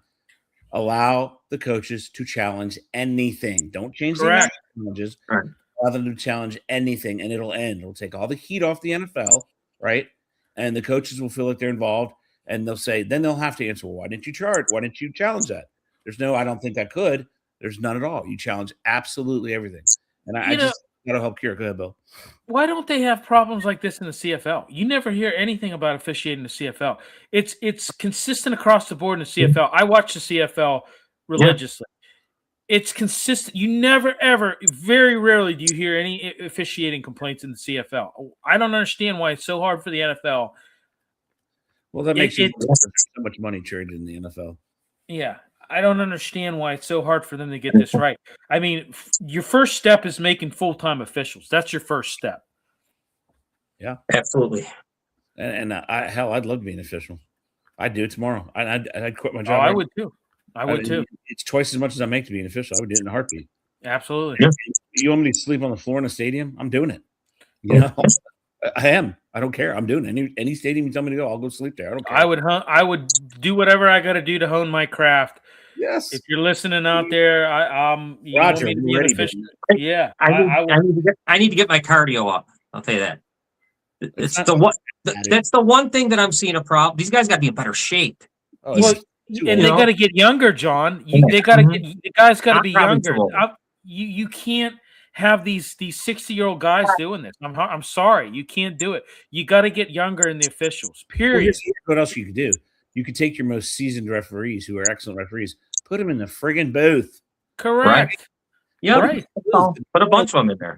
Allow the coaches to challenge anything. Don't change the challenges. Right. Allow them to challenge anything, and it'll end. It'll take all the heat off the NFL, right? And the coaches will feel like they're involved, and then they'll have to answer, well, why didn't you charge? Why didn't you challenge that? There's no, I don't think I could. There's none at all. You challenge absolutely everything. And I just got to help Kira. Go ahead, Bill. Why don't they have problems like this in the CFL? You never hear anything about officiating the CFL. It's consistent across the board in the CFL. I watch the CFL religiously. Yeah. It's consistent. You never, ever, very rarely do you hear any officiating complaints in the CFL. I don't understand why it's so hard for the NFL. Well, that makes it so much money traded in the NFL. Yeah. I don't understand why it's so hard for them to get this right. I mean, your first step is making full-time officials. That's your first step. Yeah, absolutely. And I'd love to be an official. I'd do it tomorrow. I'd quit my job. Oh, I would too. I would too. It's twice as much as I make to be an official. I would do it in a heartbeat. Absolutely. Yeah. You want me to sleep on the floor in a stadium? I'm doing it. You know, I am. I don't care. I'm doing it. Any stadium you tell me to go, I'll go sleep there. I don't care. I would do whatever I got to do to hone my craft. Yes. If you're listening out there, you Roger, want me to be an official? Yeah. I need to get my cardio up. I'll tell you that. That's the one thing that I'm seeing a problem. These guys got to be in better shape. They got to get younger, John. The guys got to be younger. You can't have these 60-year-old guys doing this. I'm sorry, you can't do it. You got to get younger in the officials. Period. Well, here's what else you could do? You could take your most seasoned referees, who are excellent referees, put them in the friggin' booth. Correct. Right. Yeah. Right. Put a bunch of them in there.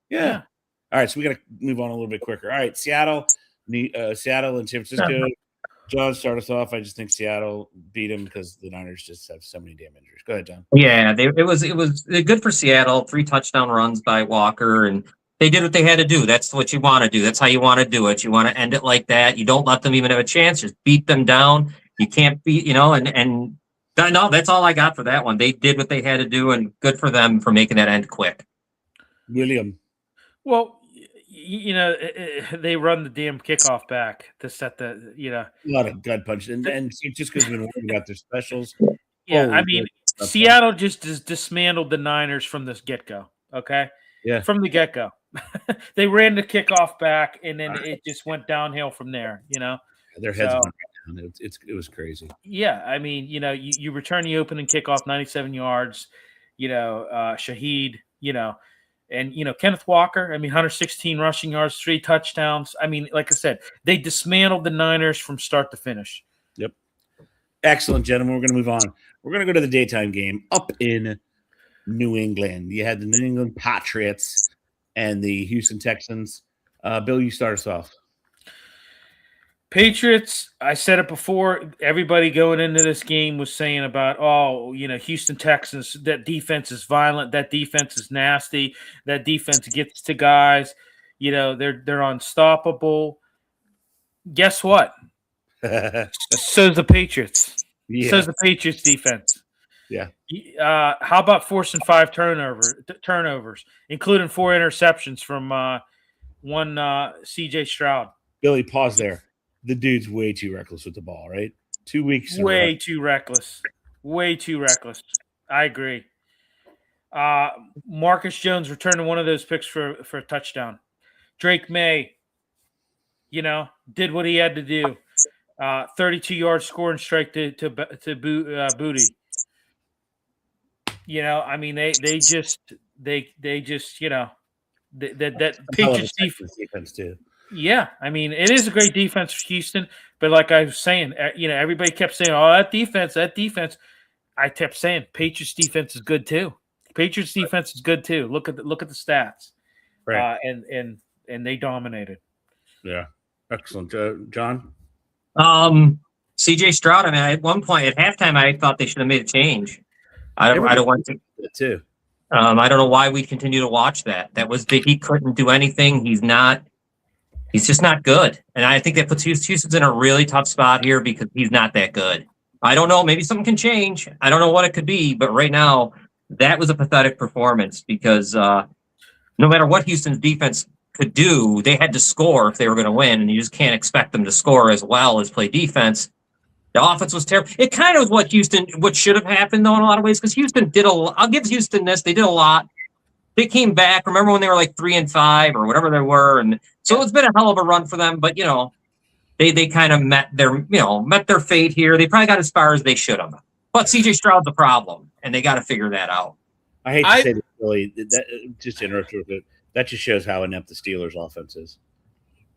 Yeah. All right, so we got to move on a little bit quicker. All right, Seattle and San Francisco. John, start us off. I just think Seattle beat them because the Niners just have so many damn injuries. Go ahead, John. Yeah, it was good for Seattle. 3 touchdown runs by Walker, and they did what they had to do. That's what you want to do. That's how you want to do it. You want to end it like that. You don't let them even have a chance. Just beat them down. You can't beat, and no, that's all I got for that one. They did what they had to do, and good for them for making that end quick. William. Well, they run the damn kickoff back to set the, a lot of gut punch, and just because we've been worried about their specials. Yeah, I mean, Seattle just dismantled the Niners from this get-go. Okay, yeah, from the get-go, they ran the kickoff back, and then it just went downhill from there. Their heads went down. It was crazy. Yeah, I mean, you return the opening kickoff, 97 yards. Shaheed And, Kenneth Walker, 116 rushing yards, 3 touchdowns. Like I said, they dismantled the Niners from start to finish. Yep. Excellent, gentlemen. We're going to move on. We're going to go to the daytime game up in New England. You had the New England Patriots and the Houston Texans. Bill, you start us off. Patriots, I said it before, everybody going into this game was saying about, Houston Texans, that defense is violent, that defense is nasty, that defense gets to guys, they're unstoppable. Guess what? So's the Patriots. Yeah. So's the Patriots defense. Yeah. How about forcing 5 turnovers, including 4 interceptions from one CJ Stroud? Billy, pause there. The dude's way too reckless with the ball, right? 2 weeks. Way too reckless. Way too reckless. I agree. Marcus Jones returned one of those picks for a touchdown. Drake May, did what he had to do. 32-yard scoring strike to Booty. They just that Patriots defense too. Yeah, it is a great defense for Houston, but like I was saying, everybody kept saying, "Oh, that defense." I kept saying, Patriots defense is good too. Patriots defense is good too. Look at the stats, right? And they dominated. Yeah, excellent, John. CJ Stroud. At one point at halftime, I thought they should have made a change. I don't want to too. I don't know why we continue to watch that. That was he couldn't do anything. He's just not good. And I think that puts Houston's in a really tough spot here because he's not that good. I don't know. Maybe something can change. I don't know what it could be. But right now, that was a pathetic performance because no matter what Houston's defense could do, they had to score if they were going to win. And you just can't expect them to score as well as play defense. The offense was terrible. It kind of was what should have happened, though, in a lot of ways, because Houston did I'll give Houston this. They did a lot. They came back. Remember when they were like 3-5 or whatever they were, and so it's been a hell of a run for them. But they kind of met their fate here. They probably got as far as they should have. But CJ Stroud's a problem, and they got to figure that out. I hate to say this, really. Just to interrupt you a bit. That just shows how inept the Steelers' offense is.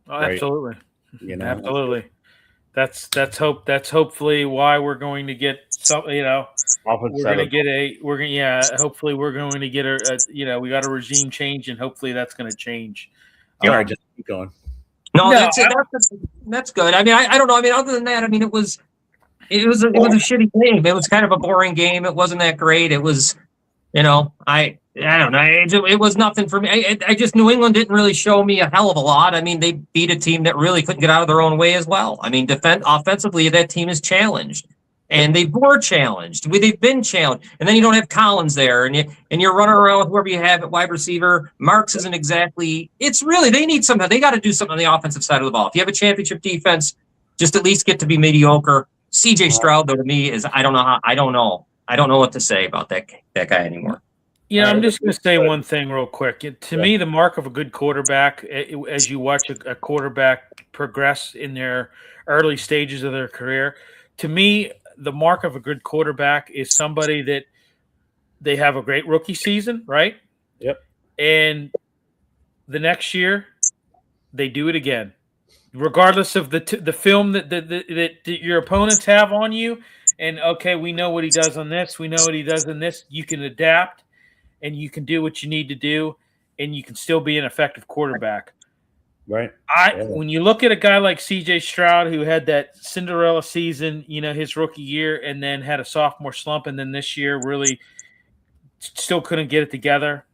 Oh, right? Absolutely. Absolutely. That's hopefully why we're going to get some. Hopefully we're going to get a we got a regime change, and hopefully that's going to change. All right, just keep going. No, that's good. I don't know. Other than that, it was a shitty game. It was kind of a boring game. It wasn't that great. It was, I don't know. It was nothing for me. New England didn't really show me a hell of a lot. They beat a team that really couldn't get out of their own way as well. Offensively, that team is challenged. And they were challenged. They've been challenged. And then you don't have Collins there. And you're running around with whoever you have at wide receiver. Marks isn't exactly – it's really – they need something. They got to do something on the offensive side of the ball. If you have a championship defense, just at least get to be mediocre. CJ Stroud, though, to me, is – I don't know what to say about that guy anymore. I'm just going to say one thing real quick. To me, the mark of a good quarterback, as you watch a quarterback progress in their early stages of their career, to me – the mark of a good quarterback is somebody that they have a great rookie season, right? Yep. And the next year, they do it again, regardless of the film that your opponents have on you. And okay, we know what he does on this. We know what he does on this. You can adapt, and you can do what you need to do, and you can still be an effective quarterback. Right. When you look at a guy like CJ Stroud, who had that Cinderella season, his rookie year, and then had a sophomore slump, and then this year really still couldn't get it together,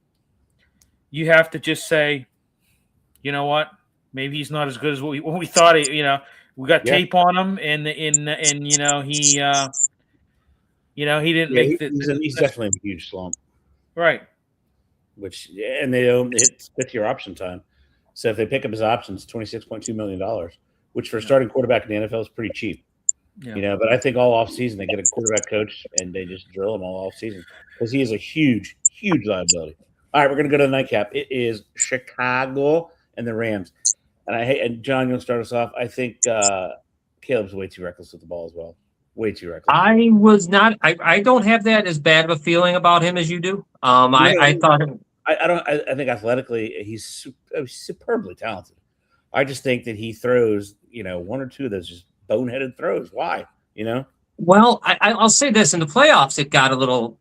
you have to just say, you know what? Maybe he's not as good as what we thought. We got tape on him, and he didn't make the. He's definitely a huge slump, right? And they hit 5th-year option time. So if they pick up his options, $26.2 million, which for a starting quarterback in the NFL is pretty cheap. Yeah. But I think all offseason they get a quarterback coach and they just drill him all offseason because he is a huge, huge liability. All right, we're going to go to the nightcap. It is Chicago and the Rams. And John, you'll start us off. I think Caleb's way too reckless with the ball as well. Way too reckless. I don't have that as bad of a feeling about him as you do. I thought I think athletically he's superbly talented. I just think that he throws, one or two of those just boneheaded throws. Why? Well, I'll say this: in the playoffs, it got a little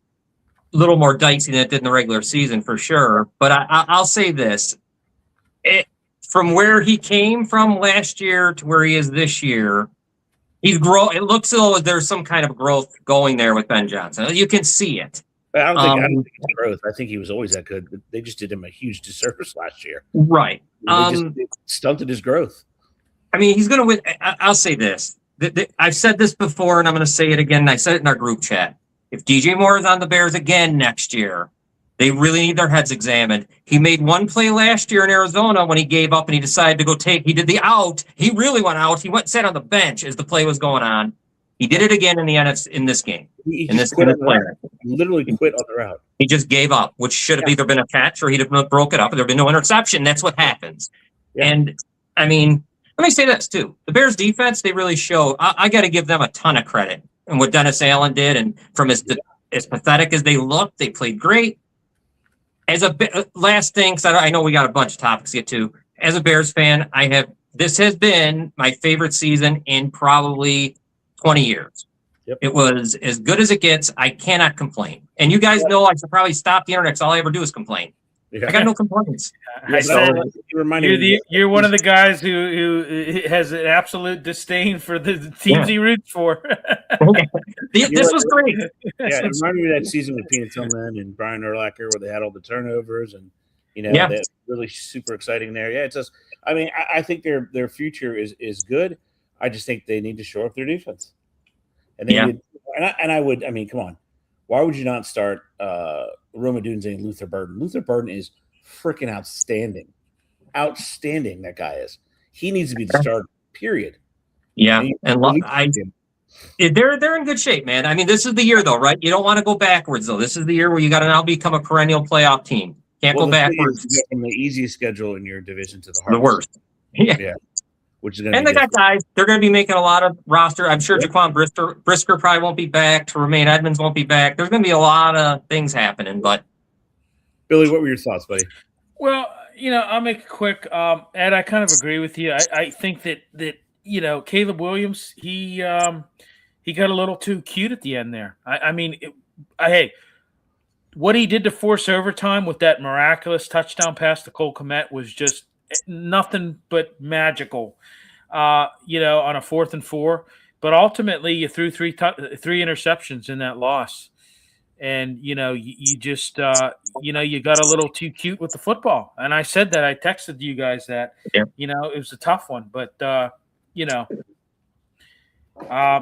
more dicey than it did in the regular season for sure. But I'll say this: from where he came from last year to where he is this year, he's grow. It looks as though there's some kind of growth going there with Ben Johnson. You can see it. I don't think it's growth. I think he was always that good. But they just did him a huge disservice last year. Right. They stunted his growth. I mean, he's going to win. I'll say this. I've said this before, and I'm going to say it again. And I said it in our group chat. If DJ Moore is on the Bears again next year, they really need their heads examined. He made one play last year in Arizona when he gave up and he decided to go he did the out. He really went out. He went and sat on the bench as the play was going on. He did it again in this game. He literally quit on the route. He just gave up, which should have either been a catch or he'd have broke it up. There'd been no interception. That's what happens. Yeah. And I mean, let me say this too: the Bears defense, they really show. I got to give them a ton of credit and what Dennis Allen did, and from as pathetic as they looked, they played great. As a last thing, because I know we got a bunch of topics to get to. As a Bears fan, this has been my favorite season in probably 20 years. Yep. It was as good as it gets. I cannot complain. And you guys know I should probably stop the internet because all I ever do is complain. Yeah. I got no complaints. You're one of the guys who has an absolute disdain for the teams he roots for. This was great. Yeah, it reminded me of that season with Peanut Tillman and Brian Urlacher where they had all the turnovers and that's really super exciting there. Yeah, it's just. I mean, I think their future is good. I just think they need to shore up their defense. And I would. I mean, come on. Why would you not start Roma Dunze and Luther Burden? Luther Burden is freaking outstanding. Outstanding, that guy is. He needs to be the starter, period. Yeah. They're in good shape, man. I mean, this is the year, though, right? You don't want to go backwards, though. This is the year where you got to now become a perennial playoff team. Can't go backwards. You go from the easiest schedule in your division to the worst. Yeah. Which is and they got guys. They're going to be making a lot of roster. I'm sure Jaquan Brisker probably won't be back. Tremaine Edmonds won't be back. There's going to be a lot of things happening. But Billy, what were your thoughts, buddy? Well, I'll make it quick. Ed, I kind of agree with you. I think that Caleb Williams, he got a little too cute at the end there. Hey, what he did to force overtime with that miraculous touchdown pass to Cole Kmet was just nothing but magical, on a 4th and 4. But ultimately, you threw three interceptions in that loss, and you just you got a little too cute with the football. And I said that, I texted you guys that it was a tough one, but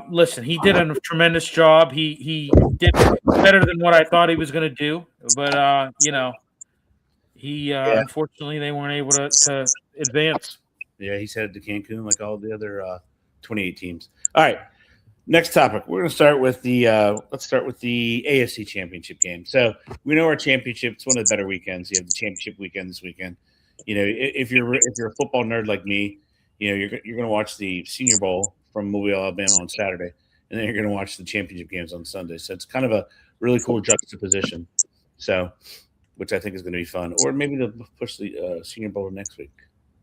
listen, he did a tremendous job. He did better than what I thought he was going to do, but unfortunately, they weren't able to advance. Yeah, he's headed to Cancun like all the other 28 teams. All right, next topic. We're going to start with the AFC Championship game. So we know our championship. It's one of the better weekends. You have the championship weekend this weekend. If you're a football nerd like me, you're going to watch the Senior Bowl from Mobile, Alabama on Saturday, and then you're going to watch the championship games on Sunday. So it's kind of a really cool juxtaposition. So. Which I think is going to be fun. Or maybe they'll push the Senior Bowl next week.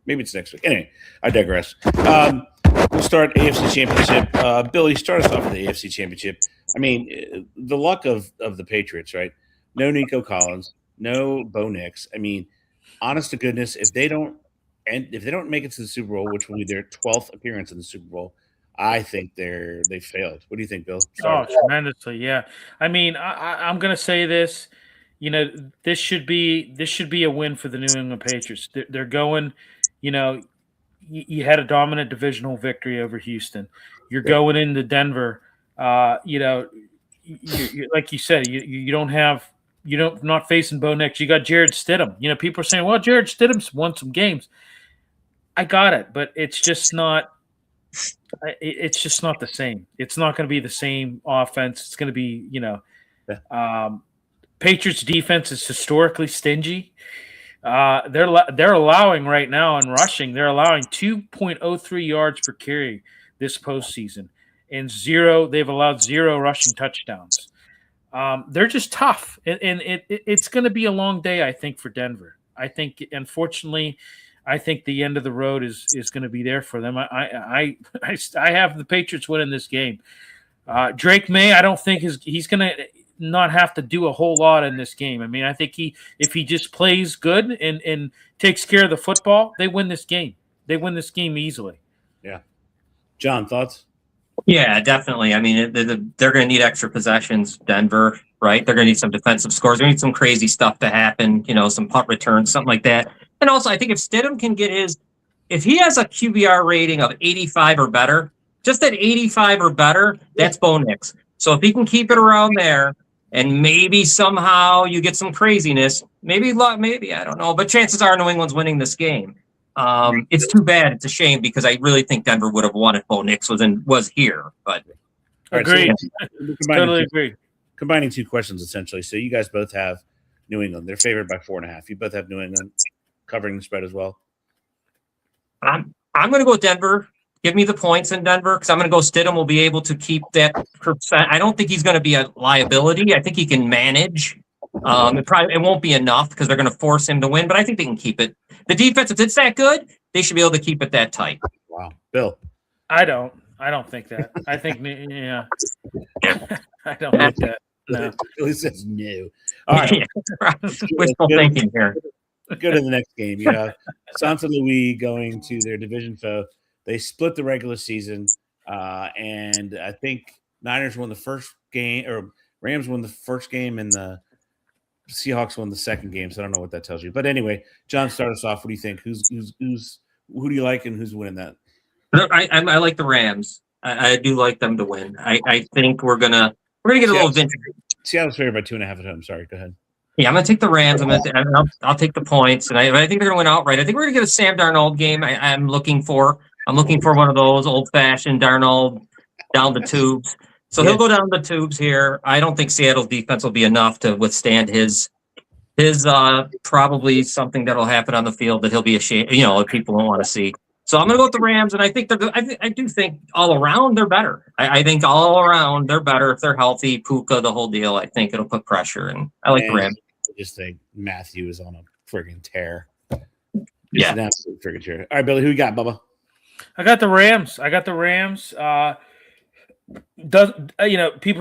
Maybe it's next week. Anyway, I digress. We'll start AFC Championship. Billy, start us off with the AFC Championship. I mean, the luck of the Patriots, right? No Nico Collins, no Bo Nix. I mean, honest to goodness, if they don't make it to the Super Bowl, which will be their 12th appearance in the Super Bowl, I think they failed. What do you think, Bill? Sorry. Oh, tremendously, yeah. I mean, I'm going to say this. This should be a win for the New England Patriots. They're going, you had a dominant divisional victory over Houston. You're going into Denver. You're, like you said, you're not facing Bo Nix. You got Jared Stidham. People are saying, well, Jared Stidham's won some games. I got it, but it's just not. It's just not the same. It's not going to be the same offense. It's going to be, Patriots defense is historically stingy. They're allowing right now in rushing. They're allowing 2.03 yards per carry this postseason, and they've allowed 0 rushing touchdowns. They're just tough, and it's going to be a long day, I think, for Denver. I think, unfortunately, I think the end of the road is going to be there for them. I have the Patriots winning this game. Drake May, I don't think he's going to not have to do a whole lot in this game. I mean, I think if he just plays good and takes care of the football, they win this game. They win this game easily. Yeah. John, thoughts? Yeah, definitely. I mean, they're going to need extra possessions, Denver, right? They're going to need some defensive scores. They're going to need some crazy stuff to happen, some punt returns, something like that. And also, I think if Stidham can get if he has a QBR rating of 85 or better, just at 85 or better, that's Bo Nix. So if he can keep it around there, and maybe somehow you get some craziness, maybe, I don't know, but chances are New England's winning this game. It's too bad. It's a shame because I really think Denver would have won if Bo Nix was here. But agreed. Totally agree. Combining two questions essentially. So you guys both have New England. They're favored by 4.5. You both have New England covering the spread as well. I'm going to go Denver. Give me the points in Denver because I'm going to go Stidham will be able to keep that percent. I don't think he's going to be a liability. I think he can manage. It won't be enough because they're going to force him to win, but I think they can keep it. The defense, if it's that good, they should be able to keep it that tight. Wow. Bill. I don't think that. I think, yeah. I don't think that. No. Billy says no. All right. Wishful thinking here. Go to the next game. You have Santa Louis going to their division foe. They split the regular season, and I think Niners won the first game, or Rams won the first game, and the Seahawks won the second game. So I don't know what that tells you. But anyway, John, start us off. What do you think? Who do you like, and who's winning that? I like the Rams. I do like them to win. I think we're gonna get a little vintage. Seattle's favored by 2.5 at home. Sorry, go ahead. Yeah, I'm gonna take the Rams. I'll take the points, and I think they're gonna win outright. I think we're gonna get a Sam Darnold game. I'm looking for one of those old-fashioned Darnold down the tubes. So he'll go down the tubes here. I don't think Seattle's defense will be enough to withstand his probably something that'll happen on the field that he'll be ashamed. People don't want to see. So I'm going to go with the Rams, and I think I do think all around they're better. I think all around they're better if they're healthy. Puka, the whole deal. I think it'll put pressure, and I like the Rams. I just think Matthew is on a friggin' tear. Yeah, an absolute friggin' tear. All right, Billy, who you got, Bubba? I got the Rams. People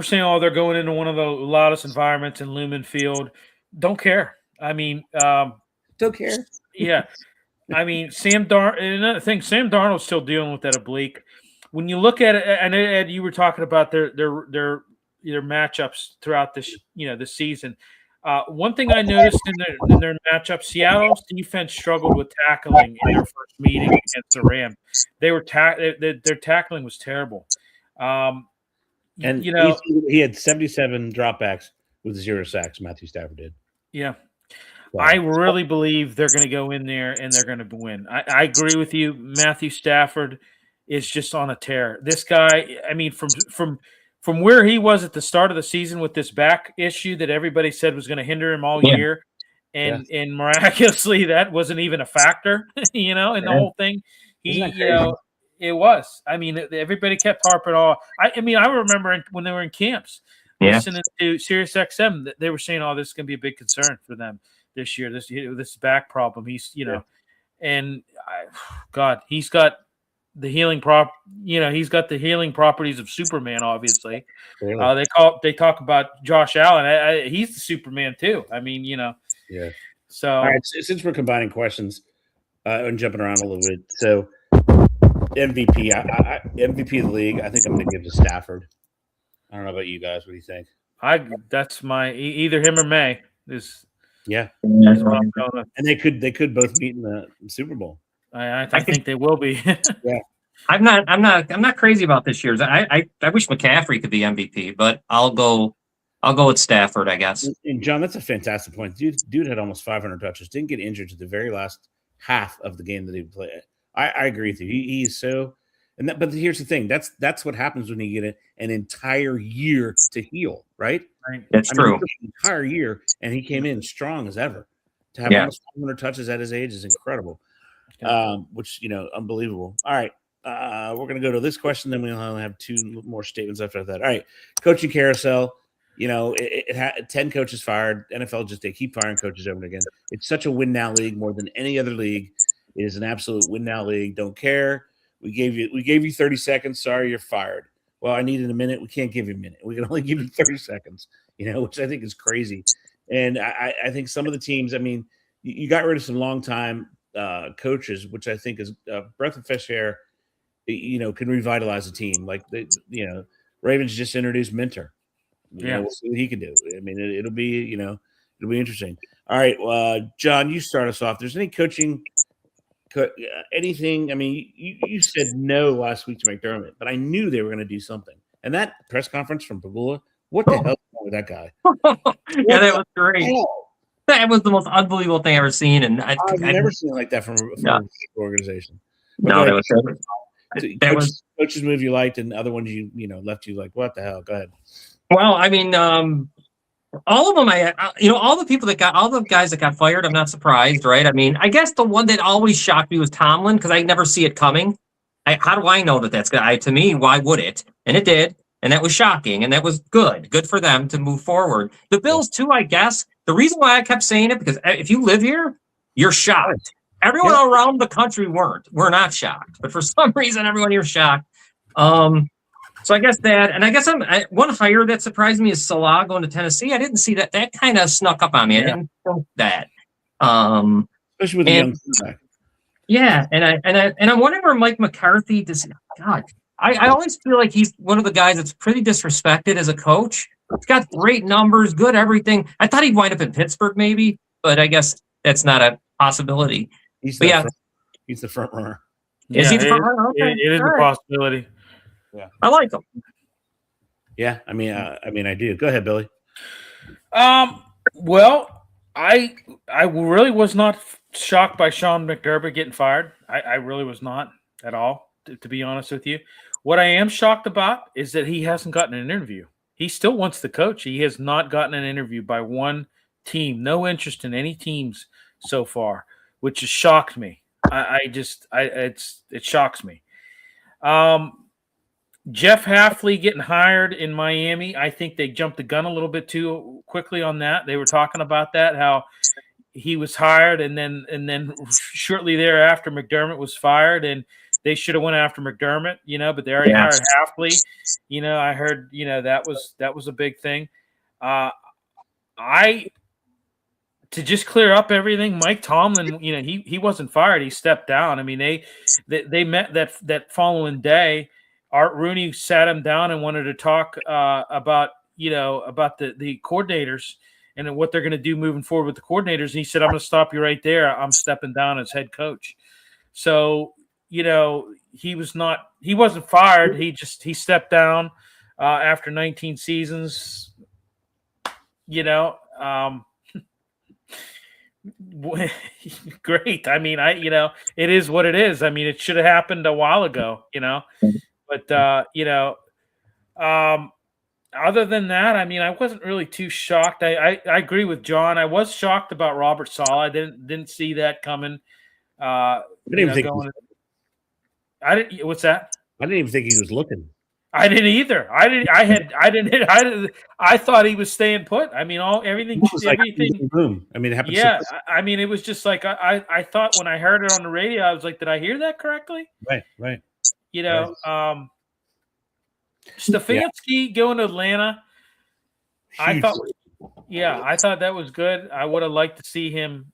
are saying, they're going into one of the loudest environments in Lumen Field. Don't care. I mean, don't care. Yeah. I mean, Sam Darnold's still dealing with that oblique. When you look at it, and Ed, you were talking about their matchups throughout this season. One thing I noticed in their matchup, Seattle's defense struggled with tackling in their first meeting against the Rams. Their tackling was terrible. And he had 77 dropbacks with 0 sacks. Matthew Stafford did. Yeah. I really believe they're going to go in there and they're going to win. I agree with you. Matthew Stafford is just on a tear. This guy, I mean, from where he was at the start of the season with this back issue that everybody said was going to hinder him all year, and miraculously that wasn't even a factor, in the whole thing. It was. I mean, everybody kept harping on. I remember when they were in camps, listening to Sirius XM, they were saying, "Oh, this is going to be a big concern for them this year. This back problem." He's, and he's got the healing he's got the healing properties of Superman. Obviously, really? They talk about Josh Allen. He's the Superman too. I mean, Yeah. So, all right. Since we're combining questions and jumping around a little bit, so MVP, MVP of the league, I think I'm going to give to Stafford. I don't know about you guys. What do you think? That's my either him or May. Yeah. And they could both meet in the Super Bowl. I think they will be. Yeah. I'm not crazy about this year's. I wish McCaffrey could be MVP, but I'll go with Stafford, I guess. And John, that's a fantastic point. Dude had almost 500 touches. Didn't get injured to the very last half of the game that he played. I agree with you. He's so, but here's the thing. That's what happens when you get an entire year to heal, right? That's true. An entire year, and he came in strong as ever. To have almost 500 touches at his age is incredible. Which unbelievable. All right, we're gonna go to this question. Then we'll only have 2 more statements after that. All right, coaching carousel. it 10 coaches fired. NFL they keep firing coaches over and again. It's such a win now league more than any other league. It is an absolute win now league. Don't care. We gave you 30 seconds. Sorry, you're fired. Well, I needed a minute. We can't give you a minute. We can only give you 30 seconds. Which I think is crazy. And I think some of the teams. I mean, you got rid of some long-time coaches, which I think is a breath of fresh air. Can revitalize a team. Like Ravens just introduced Minter. We'll see what he can do. I mean, it'll be interesting. All right, John, you start us off. There's any coaching, anything? I mean, you said no last week to McDermott, but I knew they were going to do something. And that press conference from Pagula, what the hell is wrong with that guy? Yeah, that was great. That was the most unbelievable thing I've ever seen, and I've never seen it like that from an organization. No, that was coaches move you liked, and other ones you left you like, what the hell? Go ahead. Well, I mean, all of them, all the guys that got fired, I'm not surprised, right? I mean, I guess the one that always shocked me was Tomlin because I never see it coming. How do I know that that's good? To me, why would it? And it did, and that was shocking, and that was good. Good for them to move forward. The Bills too, I guess. The reason why I kept saying it because if you live here, you're shocked. Everyone around the country we're not shocked, but for some reason, everyone here is shocked. So I guess that, and I guess one hire that surprised me is Salah going to Tennessee. I didn't see that. That kind of snuck up on me. I didn't think that. Especially with the young quarterback. Yeah, and I'm wondering where Mike McCarthy does. God, I always feel like he's one of the guys that's pretty disrespected as a coach. He's got great numbers, good everything. I thought he'd wind up in Pittsburgh maybe, but I guess that's not a possibility. He's the front runner. Is he the front runner? Okay. It is a possibility. Yeah, I like him. Yeah, I mean, I do. Go ahead, Billy. Well, I really was not shocked by Sean McDermott getting fired. I really was not at all, to be honest with you. What I am shocked about is that he hasn't gotten an interview. He still wants to coach. He has not gotten an interview by one team. No interest in any teams so far, which has shocked me. It shocks me. Jeff Hafley getting hired in Miami, I think they jumped the gun a little bit too quickly on that. They were talking about that, how he was hired, and then shortly thereafter McDermott was fired, and they should have went after McDermott, but they already hired Hafley. I heard, that was a big thing. To just clear up everything, Mike Tomlin, he wasn't fired. He stepped down. I mean, they met that following day. Art Rooney sat him down and wanted to talk about the coordinators and what they're going to do moving forward with the coordinators. And he said, I'm going to stop you right there. I'm stepping down as head coach. So, he wasn't fired. He stepped down after 19 seasons, great. I mean, it is what it is. I mean, it should have happened a while ago, But other than that, I mean, I wasn't really too shocked. I agree with John. I was shocked about Robert Saleh. I didn't see that coming. I didn't even think. What's that? I didn't even think he was looking. I didn't either. I thought he was staying put. I mean, everything. Boom. I mean, it happened. Yeah. I mean, it was just like I thought when I heard it on the radio, I was like, did I hear that correctly? Right. Stefanski going to Atlanta. Huge. I thought that was good. I would have liked to see him,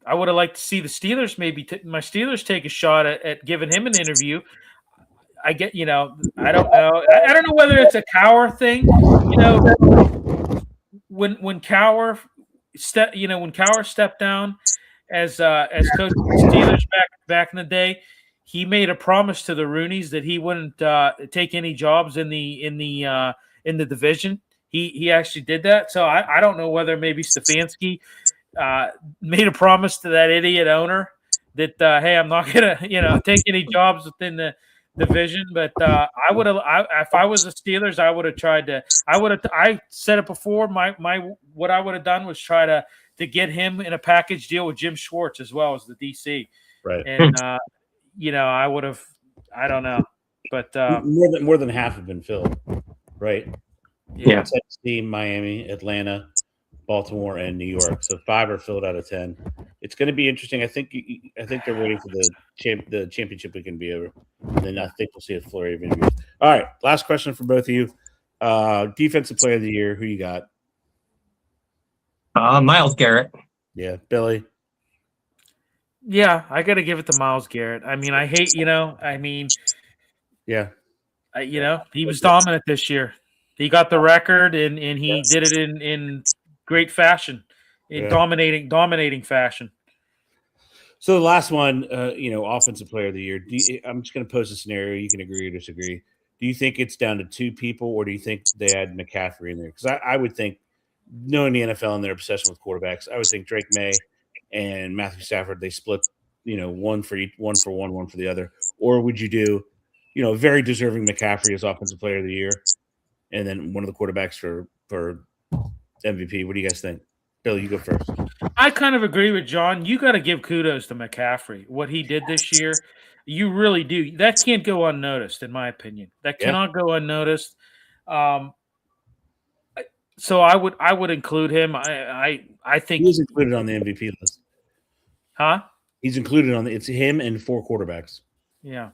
I would have liked to see the Steelers my Steelers take a shot at giving him an interview. I get, I don't know. I don't know whether it's a Cowher thing, when Cowher stepped down as coach of the Steelers back in the day, he made a promise to the Rooneys that he wouldn't take any jobs in the division. He actually did that. So I don't know whether maybe Stefanski made a promise to that idiot owner that hey, I'm not gonna take any jobs within the division. But I would have, if I was the Steelers, I would have tried to. I said it before. What I would have done was try to get him in a package deal with Jim Schwartz as well as the DC. Right. And I would have. I don't know, but more than half have been filled. Right. Yeah. Tennessee, Miami, Atlanta, Baltimore, and New York. So 5 are filled out of 10. It's going to be interesting. I think they're waiting for the championship weekend to be over. And then I think we'll see a flurry of interviews. All right, last question for both of you. Defensive player of the year, who you got? Myles Garrett. Yeah, Billy. Yeah, I got to give it to Myles Garrett. I mean, I hate, Yeah. He was dominant this year. He got the record, and he did it in great fashion, in dominating fashion. So the last one, offensive player of the year. I'm just going to pose a scenario. You can agree or disagree. Do you think it's down to 2 people, or do you think they add McCaffrey in there? Because I would think, knowing the NFL and their obsession with quarterbacks, I would think Drake May and Matthew Stafford, they split, one for each, one for one for the other. Or would you do, very deserving McCaffrey as offensive player of the year, and then one of the quarterbacks for MVP? What do you guys think? Bill, you go first. I kind of agree with John. You got to give kudos to McCaffrey. What he did this year, you really do. That can't go unnoticed, in my opinion. That cannot go unnoticed. So I would include him. I think he's included on the MVP list. Huh? He's included on it's him and 4 quarterbacks. Yeah.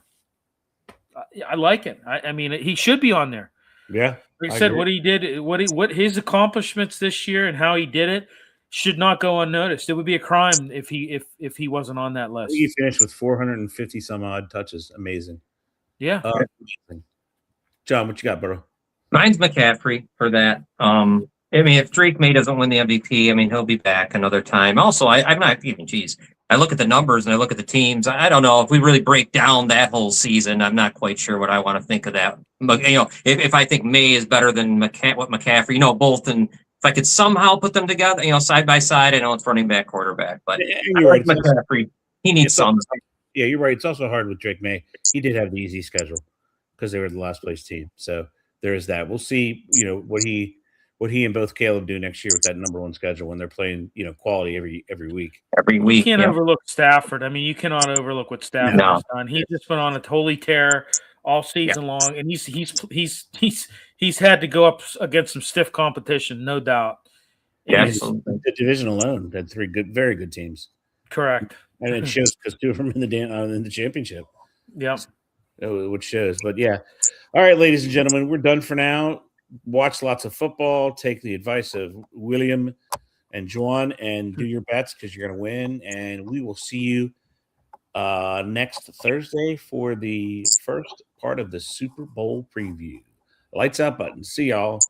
I like it. I mean, he should be on there. Yeah. Like I said, what he did, what his accomplishments this year and how he did it should not go unnoticed. It would be a crime if he wasn't on that list. He finished with 450 some odd touches. Amazing. Yeah. Amazing. John, what you got, bro? Mine's McCaffrey for that. I mean, if Drake May doesn't win the MVP, I mean, he'll be back another time. Also, I'm not even, I look at the numbers and I look at the teams. I don't know if we really break down that whole season. I'm not quite sure what I want to think of that. But, if I think May is better than McCaffrey, both, and if I could somehow put them together, side by side, I know it's running back, quarterback, but you're right. McCaffrey, he needs some. Yeah, you're right. It's also hard with Drake May. He did have the easy schedule because they were the last place team. So there is that. We'll see, what he and both Caleb do next year with that number 1 schedule when they're playing, quality every week. You can't overlook Stafford. I mean, you cannot overlook what Stafford has done. He's just been on a totally tear all season long, and he's had to go up against some stiff competition, no doubt. Yes, the division alone had 3 very good teams. Correct, and it shows because 2 of them in the championship. Yep, which shows. But yeah, all right, ladies and gentlemen, we're done for now. Watch lots of football. Take the advice of William and Juan, and do your bets because you're going to win. And we will see you next Thursday for the first part of the Super Bowl preview. Lights out button. See y'all.